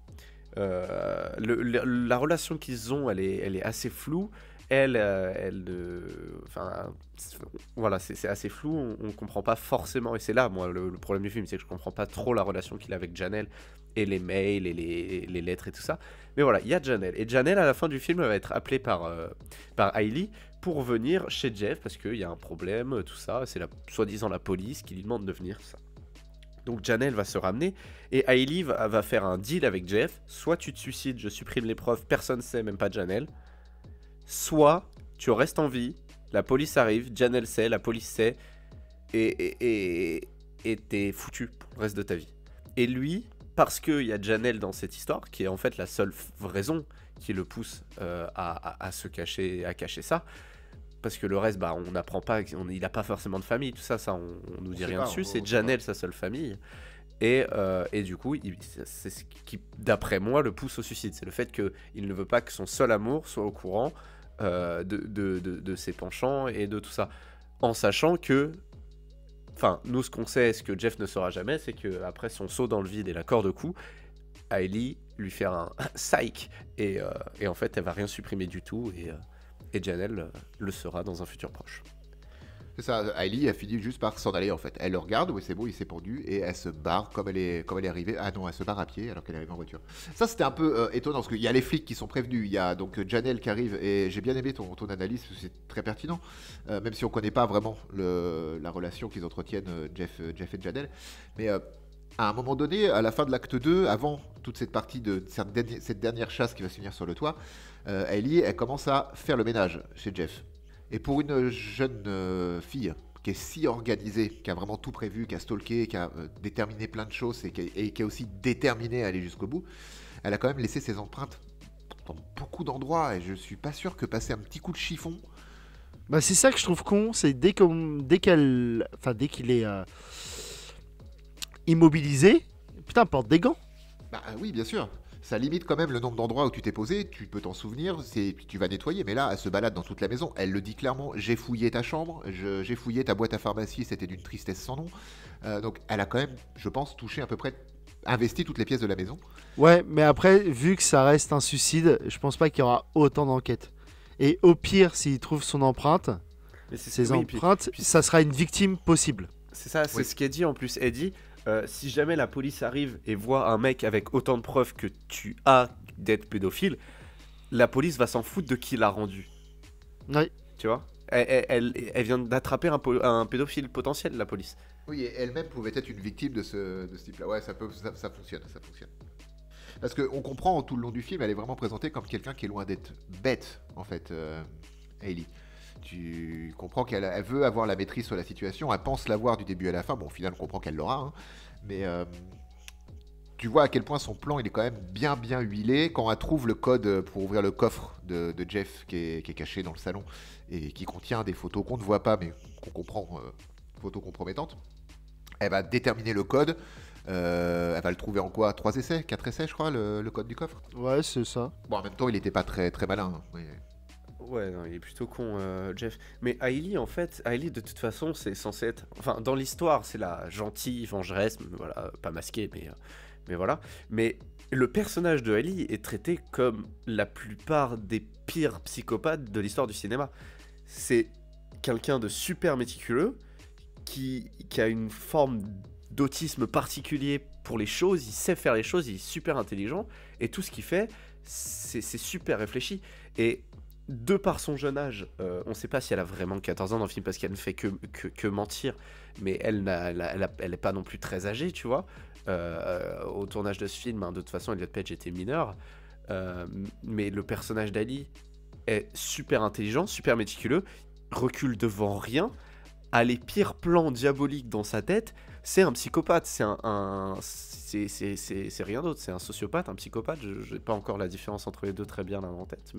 La relation qu'ils ont, elle est assez floue. Enfin, voilà, c'est assez flou. On comprend pas forcément, et c'est là, moi, le problème du film, c'est que je comprends pas trop la relation qu'il a avec Janelle et les mails et les lettres et tout ça. Mais voilà, il y a Janelle. Et Janelle, à la fin du film, elle va être appelée par Hailey pour venir chez Jeff parce qu'il y a un problème, tout ça. C'est soi-disant la police qui lui demande de venir, tout ça. Donc Janelle va se ramener et Hailey va faire un deal avec Jeff. Soit tu te suicides, je supprime les preuves, personne ne sait, même pas Janelle. Soit tu restes en vie, la police arrive, Janelle sait, la police sait, et t'es foutu pour le reste de ta vie. Et lui, parce qu'il y a Janelle dans cette histoire, qui est en fait la seule raison qui le pousse à se cacher, à cacher ça, parce que le reste, bah, on n'apprend pas, il n'a pas forcément de famille, tout ça, on nous dit rien dessus, c'est Janelle sa seule famille. Et du coup, c'est ce qui, d'après moi, le pousse au suicide. C'est le fait qu'il ne veut pas que son seul amour soit au courant de ses penchants et de tout ça. En sachant que, enfin, nous, ce qu'on sait, ce que Jeff ne saura jamais, c'est qu'après son saut dans le vide et la corde au cou, Hailey lui fait un psych. Et en fait, elle va rien supprimer du tout. Et Janelle le sera dans un futur proche. C'est ça, Hailey a fini juste par s'en aller en fait. Elle le regarde, oui c'est bon, il s'est pendu, et elle se barre comme elle est arrivée. Ah non, elle se barre à pied alors qu'elle est arrivée en voiture. Ça c'était un peu étonnant parce qu'il y a les flics qui sont prévenus, il y a donc Janelle qui arrive, et j'ai bien aimé ton analyse, c'est très pertinent, même si on connaît pas vraiment la relation qu'ils entretiennent Jeff et Janelle. Mais à un moment donné, à la fin de l'acte 2, avant toute cette partie de cette dernière chasse qui va se finir sur le toit, Hailey, elle commence à faire le ménage chez Jeff. Et pour une jeune fille qui est si organisée, qui a vraiment tout prévu, qui a stalké, qui a déterminé plein de choses et qui est aussi déterminée à aller jusqu'au bout, elle a quand même laissé ses empreintes dans beaucoup d'endroits, et je suis pas sûr que passer un petit coup de chiffon... Bah c'est ça que je trouve con, c'est dès qu'il est immobilisé, putain, porte des gants. Bah oui, bien sûr. Ça limite quand même le nombre d'endroits où tu t'es posé, tu peux t'en souvenir, tu vas nettoyer. Mais là, elle se balade dans toute la maison, elle le dit clairement, j'ai fouillé ta chambre, j'ai fouillé ta boîte à pharmacie, c'était d'une tristesse sans nom. Donc elle a quand même, je pense, touché à peu près, investi toutes les pièces de la maison. Ouais, mais après, vu que ça reste un suicide, je pense pas qu'il y aura autant d'enquêtes. Et au pire, s'il trouve son empreinte, ses empreintes, puis ça sera une victime possible. C'est ça, c'est ce qu'elle dit en plus. Elle dit... si jamais la police arrive et voit un mec avec autant de preuves que tu as d'être pédophile, la police va s'en foutre de qui l'a rendu. Oui. Tu vois, elle vient d'attraper un pédophile potentiel, la police. Oui, et elle-même pouvait être une victime de ce type-là. Ouais, ça fonctionne. Parce qu'on comprend tout le long du film, elle est vraiment présentée comme quelqu'un qui est loin d'être bête, en fait, Hailey. Tu comprends qu'elle veut avoir la maîtrise sur la situation, elle pense l'avoir du début à la fin. Bon, au final, on comprend qu'elle l'aura, hein. Mais tu vois à quel point son plan, il est quand même bien huilé. Quand elle trouve le code pour ouvrir le coffre de Jeff qui est caché dans le salon et qui contient des photos qu'on ne voit pas, mais qu'on comprend, photos compromettantes, elle va déterminer le code. Elle va le trouver en quoi? 3 essais 4 essais, je crois, le code du coffre. Ouais, c'est ça. Bon, en même temps, il était pas très malin, hein. Mais... Ouais, non, il est plutôt con, Jeff. Mais Hailey, en fait, de toute façon, c'est censé être... Enfin, dans l'histoire, c'est la gentille vengeresse, voilà, pas masquée, mais voilà. Mais le personnage de Hailey est traité comme la plupart des pires psychopathes de l'histoire du cinéma. C'est quelqu'un de super méticuleux, qui a une forme d'autisme particulier pour les choses, il sait faire les choses, il est super intelligent, et tout ce qu'il fait, c'est super réfléchi. Et... de par son jeune âge, on ne sait pas si elle a vraiment 14 ans dans le film parce qu'elle ne fait que mentir, mais elle n'est pas non plus très âgée, tu vois. Au tournage de ce film, hein, de toute façon, Elliot Page était mineur, mais le personnage d'Hailey est super intelligent, super méticuleux, recule devant rien, a les pires plans diaboliques dans sa tête. C'est un psychopathe, c'est rien d'autre, c'est un sociopathe, un psychopathe. Je n'ai pas encore la différence entre les deux très bien là en tête,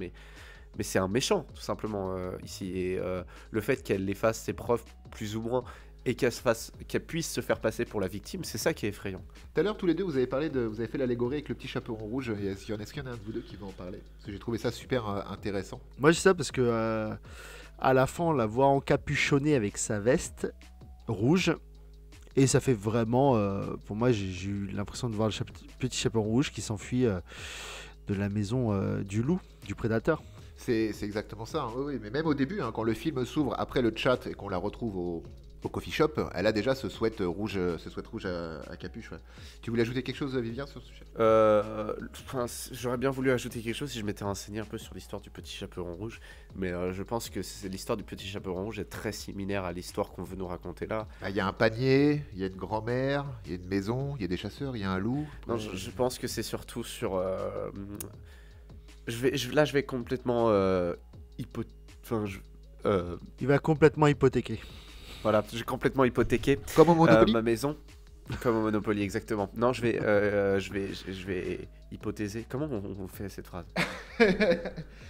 mais c'est un méchant, tout simplement, ici. Et le fait qu'elle efface ses preuves, plus ou moins, et qu'elle puisse se faire passer pour la victime, c'est ça qui est effrayant. Tout à l'heure, tous les deux, vous avez fait l'allégorie avec le petit chaperon rouge. Est-ce qu'il y en a un de vous deux qui va en parler? Parce que j'ai trouvé ça super intéressant. Moi, je dis ça parce que à la fin, on la voit encapuchonnée avec sa veste rouge. Et ça fait vraiment. Pour moi, j'ai eu l'impression de voir le petit chaperon rouge qui s'enfuit de la maison du loup, du prédateur. C'est exactement ça, hein. Oui, oui, mais même au début, hein, quand le film s'ouvre après le chat et qu'on la retrouve au coffee shop, elle a déjà ce sweat rouge, à capuche. Ouais. Tu voulais ajouter quelque chose, Vivien, sur ce sujet? J'aurais bien voulu ajouter quelque chose si je m'étais renseigné un peu sur l'histoire du petit chaperon rouge, mais je pense que l'histoire du petit chaperon rouge est très similaire à l'histoire qu'on veut nous raconter là. Il y a un panier, il y a une grand-mère, il y a une maison, il y a des chasseurs, il y a un loup. Non, je pense que c'est surtout sur... Là, je vais complètement... Il va complètement hypothéquer. Voilà, j'ai complètement hypothéqué Comme au Monopoly. ma maison. Comme au Monopoly, exactement. Non, je vais hypothéser. Comment on fait cette phrase?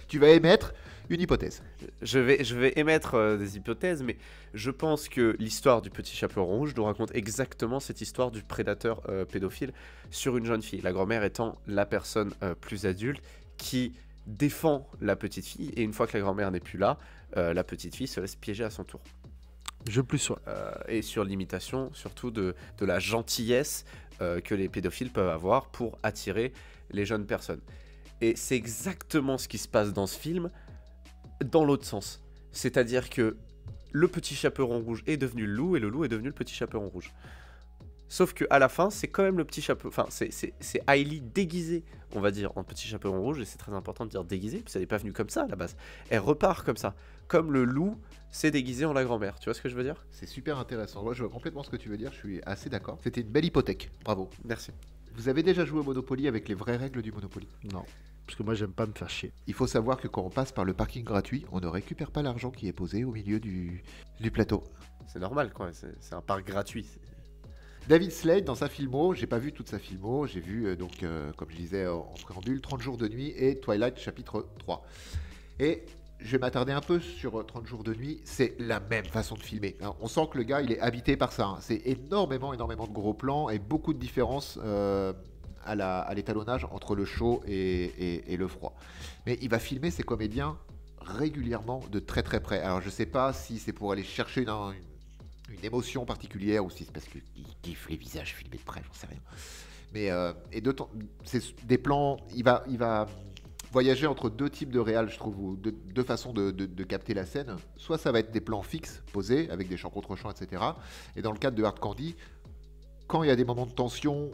Tu vas émettre une hypothèse. Je vais émettre des hypothèses, mais je pense que l'histoire du petit chaperon rouge nous raconte exactement cette histoire du prédateur pédophile sur une jeune fille. La grand-mère étant la personne plus adulte qui défend la petite fille, et une fois que la grand-mère n'est plus là, la petite fille se laisse piéger à son tour. Je plus sois. Et sur l'imitation surtout de la gentillesse que les pédophiles peuvent avoir pour attirer les jeunes personnes. Et c'est exactement ce qui se passe dans ce film, dans l'autre sens. C'est-à-dire que le petit chaperon rouge est devenu le loup, et le loup est devenu le petit chaperon rouge. Sauf qu'à la fin, c'est quand même le petit chaperon... Enfin, c'est Hailey déguisée, on va dire, en petit chaperon rouge, et c'est très important de dire déguisée, parce qu'elle n'est pas venue comme ça, à la base. Elle repart comme ça. Comme le loup s'est déguisé en la grand-mère. Tu vois ce que je veux dire? C'est super intéressant. Moi, je vois complètement ce que tu veux dire. Je suis assez d'accord. C'était une belle hypothèque. Bravo. Merci. Vous avez déjà joué au Monopoly avec les vraies règles du Monopoly? Non, parce que moi, j'aime pas me faire chier. Il faut savoir que quand on passe par le parking gratuit, on ne récupère pas l'argent qui est posé au milieu du plateau. C'est normal, quoi. C'est un parc gratuit. David Slade, dans sa filmo, j'ai pas vu toute sa filmo, j'ai vu, comme je disais en préambule, 30 jours de nuit et Twilight chapitre 3. Et je vais m'attarder un peu sur 30 jours de nuit, c'est la même façon de filmer. Hein. On sent que le gars, il est habité par ça. Hein. C'est énormément de gros plans et beaucoup de différences à l'étalonnage entre le chaud et le froid. Mais il va filmer ses comédiens régulièrement de très très près. Alors je sais pas si c'est pour aller chercher une émotion particulière ou si c'est parce qu'il kiffe les visages filmés de près, j'en sais rien. Mais c'est des plans, il va voyager entre deux types de réals, je trouve, ou deux façons de capter la scène. Soit ça va être des plans fixes, posés, avec des champs contre champs, etc. Et dans le cadre de Hard Candy, quand il y a des moments de tension,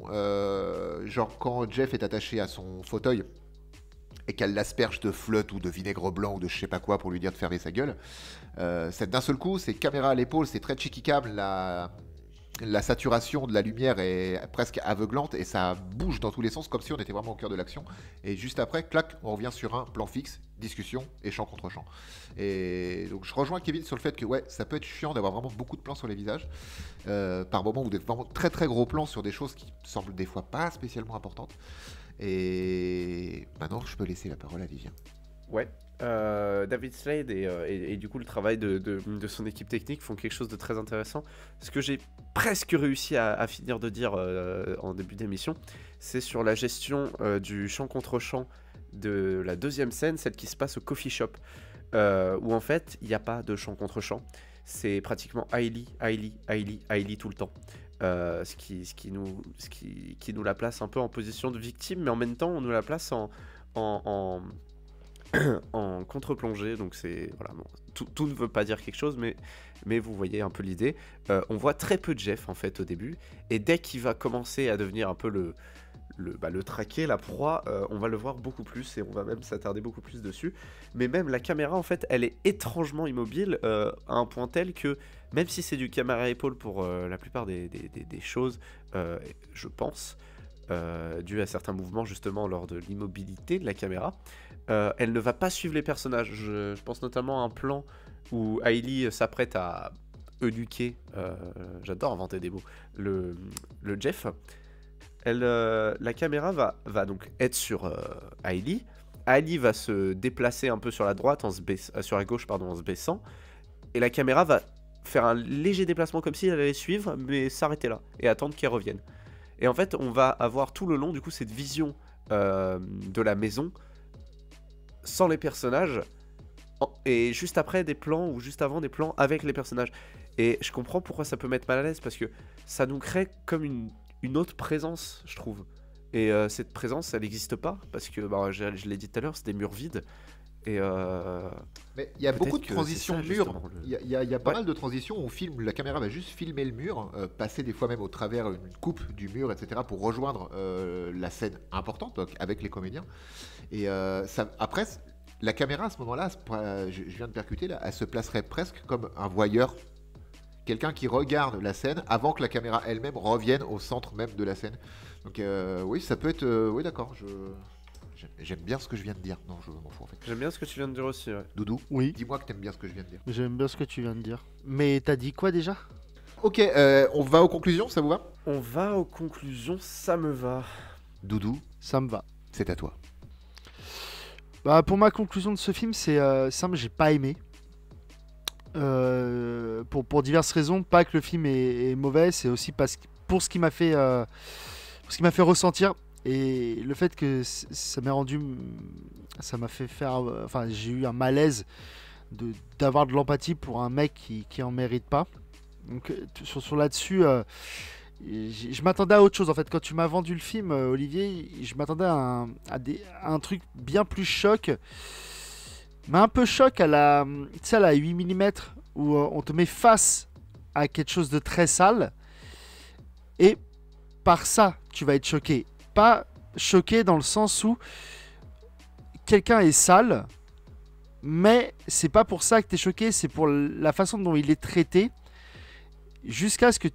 genre quand Jeff est attaché à son fauteuil et qu'elle l'asperge de flotte ou de vinaigre blanc ou de je sais pas quoi pour lui dire de fermer sa gueule, d'un seul coup, c'est caméra à l'épaule, c'est très cheeky cam, la saturation de la lumière est presque aveuglante et ça bouge dans tous les sens comme si on était vraiment au cœur de l'action. Et juste après, clac, on revient sur un plan fixe, discussion et champ contre champ. Et donc je rejoins Kevin sur le fait que ouais, ça peut être chiant d'avoir vraiment beaucoup de plans sur les visages. Par moments, vous avez vraiment très très gros plans sur des choses qui semblent des fois pas spécialement importantes. Et maintenant, je peux laisser la parole à Vivien. Ouais. David Slade et du coup le travail de son équipe technique font quelque chose de très intéressant. Ce que j'ai presque réussi à finir de dire en début d'émission, c'est sur la gestion du champ contre champ de la deuxième scène, celle qui se passe au coffee shop, où en fait il n'y a pas de champ contre champ. C'est pratiquement Hailey tout le temps. Ce qui nous la place un peu en position de victime, mais en même temps on nous la place en contre-plongée, donc c'est voilà, bon, tout ne veut pas dire quelque chose, mais vous voyez un peu l'idée. On voit très peu de Jeff en fait au début, et dès qu'il va commencer à devenir un peu le traqué, la proie, on va le voir beaucoup plus et on va même s'attarder beaucoup plus dessus. Mais même la caméra en fait, elle est étrangement immobile à un point tel que même si c'est du caméra à épaule pour la plupart des choses, je pense, dû à certains mouvements justement lors de l'immobilité de la caméra, elle ne va pas suivre les personnages. Je pense notamment à un plan où Hailey s'apprête à éduquer, j'adore inventer des mots, le Jeff. La caméra va donc être sur Hailey, Ali va se déplacer un peu sur la droite, sur la gauche, pardon, en se baissant, et la caméra va faire un léger déplacement comme si elle allait suivre, mais s'arrêter là, et attendre qu'elle revienne. Et en fait, on va avoir tout le long, du coup, cette vision de la maison, sans les personnages, et juste après des plans, ou juste avant des plans avec les personnages. Et je comprends pourquoi ça peut mettre mal à l'aise, parce que ça nous crée comme une autre présence, je trouve. Et cette présence, elle n'existe pas, parce que, bah, je l'ai dit tout à l'heure, c'est des murs vides. Et Mais il y a peut-être beaucoup de que transitions c'est ça, murs. justement, Il y a pas Ouais. mal de transitions où la caméra va juste filmer le mur, passer des fois même au travers une coupe du mur, etc., pour rejoindre la scène importante donc, avec les comédiens. Et après, la caméra à ce moment-là, je viens de percuter là, elle se placerait presque comme un voyeur, quelqu'un qui regarde la scène avant que la caméra elle-même revienne au centre même de la scène. Donc oui, ça peut être... oui, d'accord, j'aime bien ce que je viens de dire. Non, je m'en fous en fait. J'aime bien ce que tu viens de dire aussi, ouais. Doudou, Oui, dis-moi que t'aimes bien ce que je viens de dire. j'aime bien ce que tu viens de dire. Mais t'as dit quoi déjà? Ok, on va aux conclusions, ça vous va? On va aux conclusions, ça me va. Doudou, Ça me va. c'est à toi. Bah, pour ma conclusion de ce film, c'est simple, j'ai pas aimé. Pour diverses raisons, pas que le film est mauvais, c'est aussi pour ce qui m'a fait, ressentir et le fait que ça m'a rendu, ça m'a fait faire, enfin j'ai eu un malaise d'avoir de l'empathie pour un mec qui en mérite pas. Donc sur là-dessus, je m'attendais à autre chose en fait. Quand tu m'as vendu le film, Olivier, je m'attendais à un truc bien plus choc. Mais un peu choc à la, tu sais, à la 8 mm où on te met face à quelque chose de très sale et par ça tu vas être choqué. Pas choqué dans le sens où quelqu'un est sale, mais c'est pas pour ça que tu es choqué, c'est pour la façon dont il est traité jusqu'à ce que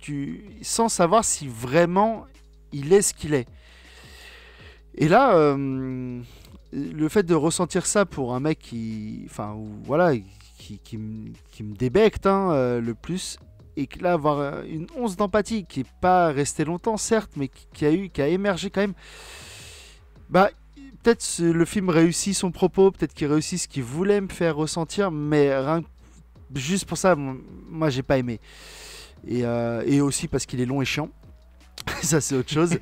sans savoir si vraiment il est ce qu'il est. Et là, le fait de ressentir ça pour un mec voilà, qui me débecte le plus, et que là avoir une once d'empathie qui est pas restée longtemps certes, mais qui a émergé quand même. Bah peut-être le film réussit son propos, peut-être qu'il réussit ce qu'il voulait me faire ressentir, mais juste pour ça, moi j'ai pas aimé. Et aussi parce qu'il est long et chiant. Ça c'est autre chose.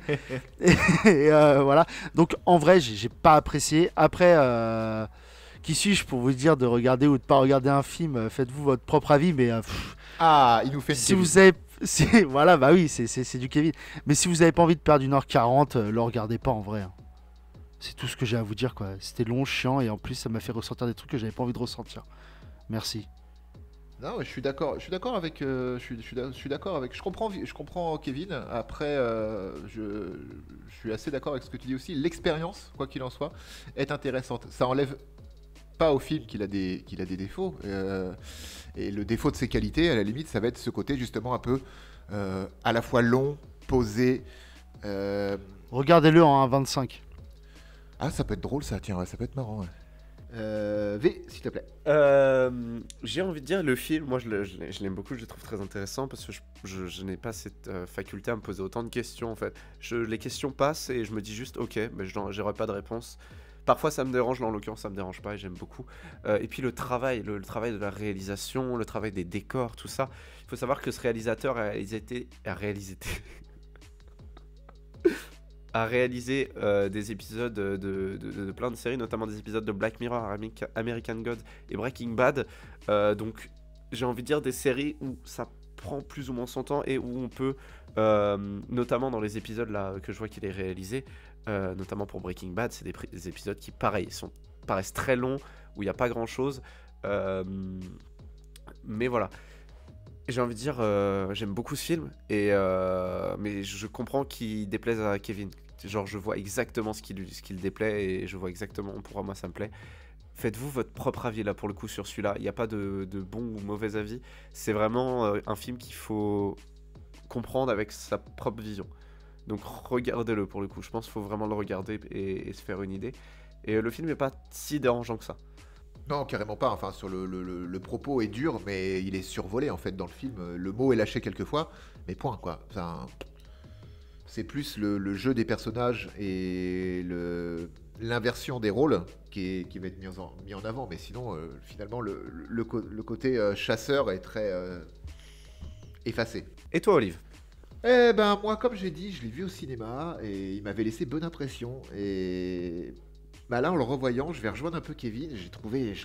Voilà. Donc en vrai j'ai pas apprécié. Après qui suis-je pour vous dire de regarder ou de pas regarder un film? Faites-vous votre propre avis, mais Ah, il nous fait une si Kevin. vous avez voilà, bah oui, c'est du Kevin. Mais si vous avez pas envie de perdre 1h40, le regardez pas en vrai. C'est tout ce que j'ai à vous dire quoi. C'était long, chiant et en plus ça m'a fait ressentir des trucs que j'avais pas envie de ressentir. Merci. Non, je suis d'accord. Je suis d'accord avec. Je suis d'accord avec. Je comprends Kevin. Après, je suis assez d'accord avec ce que tu dis aussi. L'expérience, quoi qu'il en soit, est intéressante. Ça enlève pas au film qu'il a des défauts. Et le défaut de ses qualités, à la limite, ça va être ce côté justement un peu à la fois long, posé. Regardez-le en 1,25. Ah, ça peut être drôle, ça. Tiens, ouais, ça peut être marrant. Ouais. V, s'il te plaît. J'ai envie de dire, le film, moi je l'aime beaucoup, je le trouve très intéressant parce que je n'ai pas cette faculté à me poser autant de questions en fait. Les questions passent et je me dis juste ok, mais j'aurai pas de réponse. Parfois ça me dérange, là en l'occurrence ça me dérange pas et j'aime beaucoup. Et puis le travail de la réalisation, le travail des décors, tout ça. Il faut savoir que ce réalisateur a réalisé des épisodes de plein de séries, notamment des épisodes de Black Mirror, American Gods et Breaking Bad. Donc j'ai envie de dire des séries où ça prend plus ou moins son temps et où on peut, notamment dans les épisodes là que je vois qu'il est réalisé, notamment pour Breaking Bad, c'est des épisodes qui pareil paraissent très longs, où il n'y a pas grand chose. Mais voilà. J'ai envie de dire, j'aime beaucoup ce film, mais je comprends qu'il déplaise à Kevin. Genre, je vois exactement ce qui le déplaît et je vois exactement pourquoi moi ça me plaît. Faites-vous votre propre avis là pour le coup sur celui-là. Il n'y a pas de bon ou mauvais avis. C'est vraiment un film qu'il faut comprendre avec sa propre vision. Donc regardez-le pour le coup. Je pense qu'il faut vraiment le regarder et se faire une idée. Et le film n'est pas si dérangeant que ça. Non, carrément pas. Enfin, sur le propos est dur, mais il est survolé en fait dans le film. Le mot est lâché quelquefois, mais point quoi. Enfin, c'est plus le jeu des personnages et l'inversion des rôles qui va être mis en avant, mais sinon, finalement, le côté chasseur est très effacé. Et toi, Olive? Eh ben, moi, comme j'ai dit, je l'ai vu au cinéma et il m'avait laissé bonne impression. Et bah là, en le revoyant, je vais rejoindre un peu Kevin. Je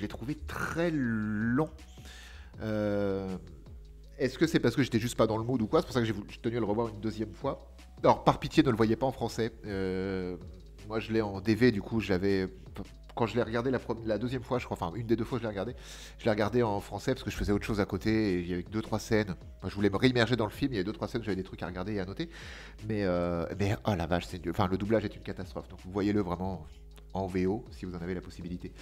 l'ai trouvé très lent. Euh, Est-ce que c'est parce que j'étais juste pas dans le mood ou quoi? C'est pour ça que j'ai tenu à le revoir une deuxième fois. Alors, par pitié, ne le voyez pas en français. Moi, je l'ai en DV, du coup, quand je l'ai regardé la deuxième fois, je crois, enfin, une des deux fois, je l'ai regardé en français parce que je faisais autre chose à côté. Et il y avait 2-3 scènes. Moi, je voulais me réimmerger dans le film. Il y avait 2-3 scènes où j'avais des trucs à regarder et à noter. Mais oh la vache, enfin, le doublage est une catastrophe. Donc, voyez-le vraiment en VO si vous en avez la possibilité.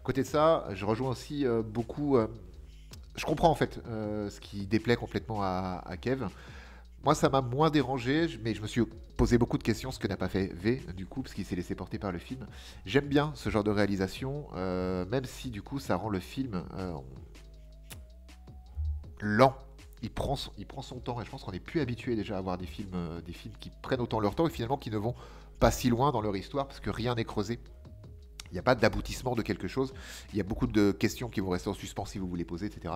À côté de ça, je rejoins aussi beaucoup. Je comprends en fait ce qui déplaît complètement à Kev. Moi, ça m'a moins dérangé, mais je me suis posé beaucoup de questions, ce que n'a pas fait V, du coup, parce qu'il s'est laissé porter par le film. J'aime bien ce genre de réalisation, même si, du coup, ça rend le film lent. Il prend son temps, et je pense qu'on n'est plus habitué déjà à voir des films qui prennent autant leur temps, et finalement qui ne vont pas si loin dans leur histoire, parce que rien n'est creusé. Il n'y a pas d'aboutissement de quelque chose. Il y a beaucoup de questions qui vont rester en suspens si vous voulez poser, etc.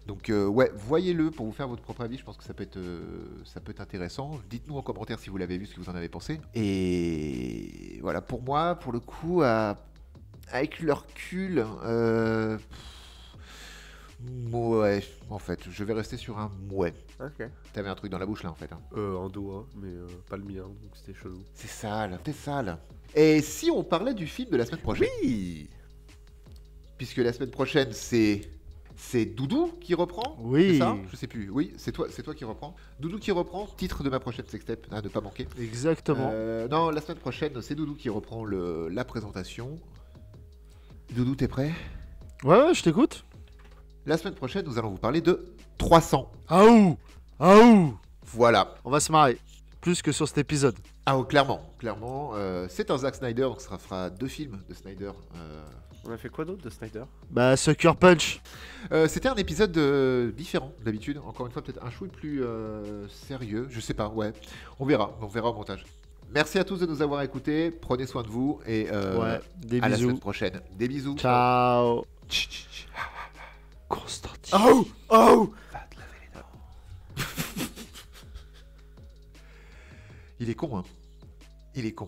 Donc, ouais, voyez-le pour vous faire votre propre avis. Je pense que ça peut être intéressant. Dites-nous en commentaire si vous l'avez vu, ce que vous en avez pensé. Et voilà, pour moi, pour le coup, avec le recul, ouais, en fait, je vais rester sur un ouais. Ok. T'avais un truc dans la bouche là, en fait. Hein. Un doigt, mais pas le mien, donc c'était chelou. C'est sale. Et si on parlait du film de la semaine prochaine? Oui. Puisque la semaine prochaine, c'est Doudou qui reprend. Oui. C'est ça? Je sais plus. Oui, c'est toi qui reprend. Doudou qui reprend, titre de ma prochaine sextape, à ne pas manquer. Exactement. Non, la semaine prochaine, c'est Doudou qui reprend la présentation. Doudou, t'es prêt? Ouais, je t'écoute. La semaine prochaine, nous allons vous parler de 300. Aouh. Voilà. On va se marrer. Plus que sur cet épisode. Ah, oh, clairement. C'est un Zack Snyder, donc ça fera 2 films de Snyder. On a fait quoi d'autre de Snyder? Bah, Sucker Punch. C'était un épisode différent d'habitude. Encore une fois, peut-être un chouille plus sérieux. Je sais pas, ouais. On verra au montage. Merci à tous de nous avoir écoutés. Prenez soin de vous et des à la bisous. semaine prochaine. Des bisous. Ciao. Constantine. Oh. Va te laver les dents. Il est con, hein. Il est con.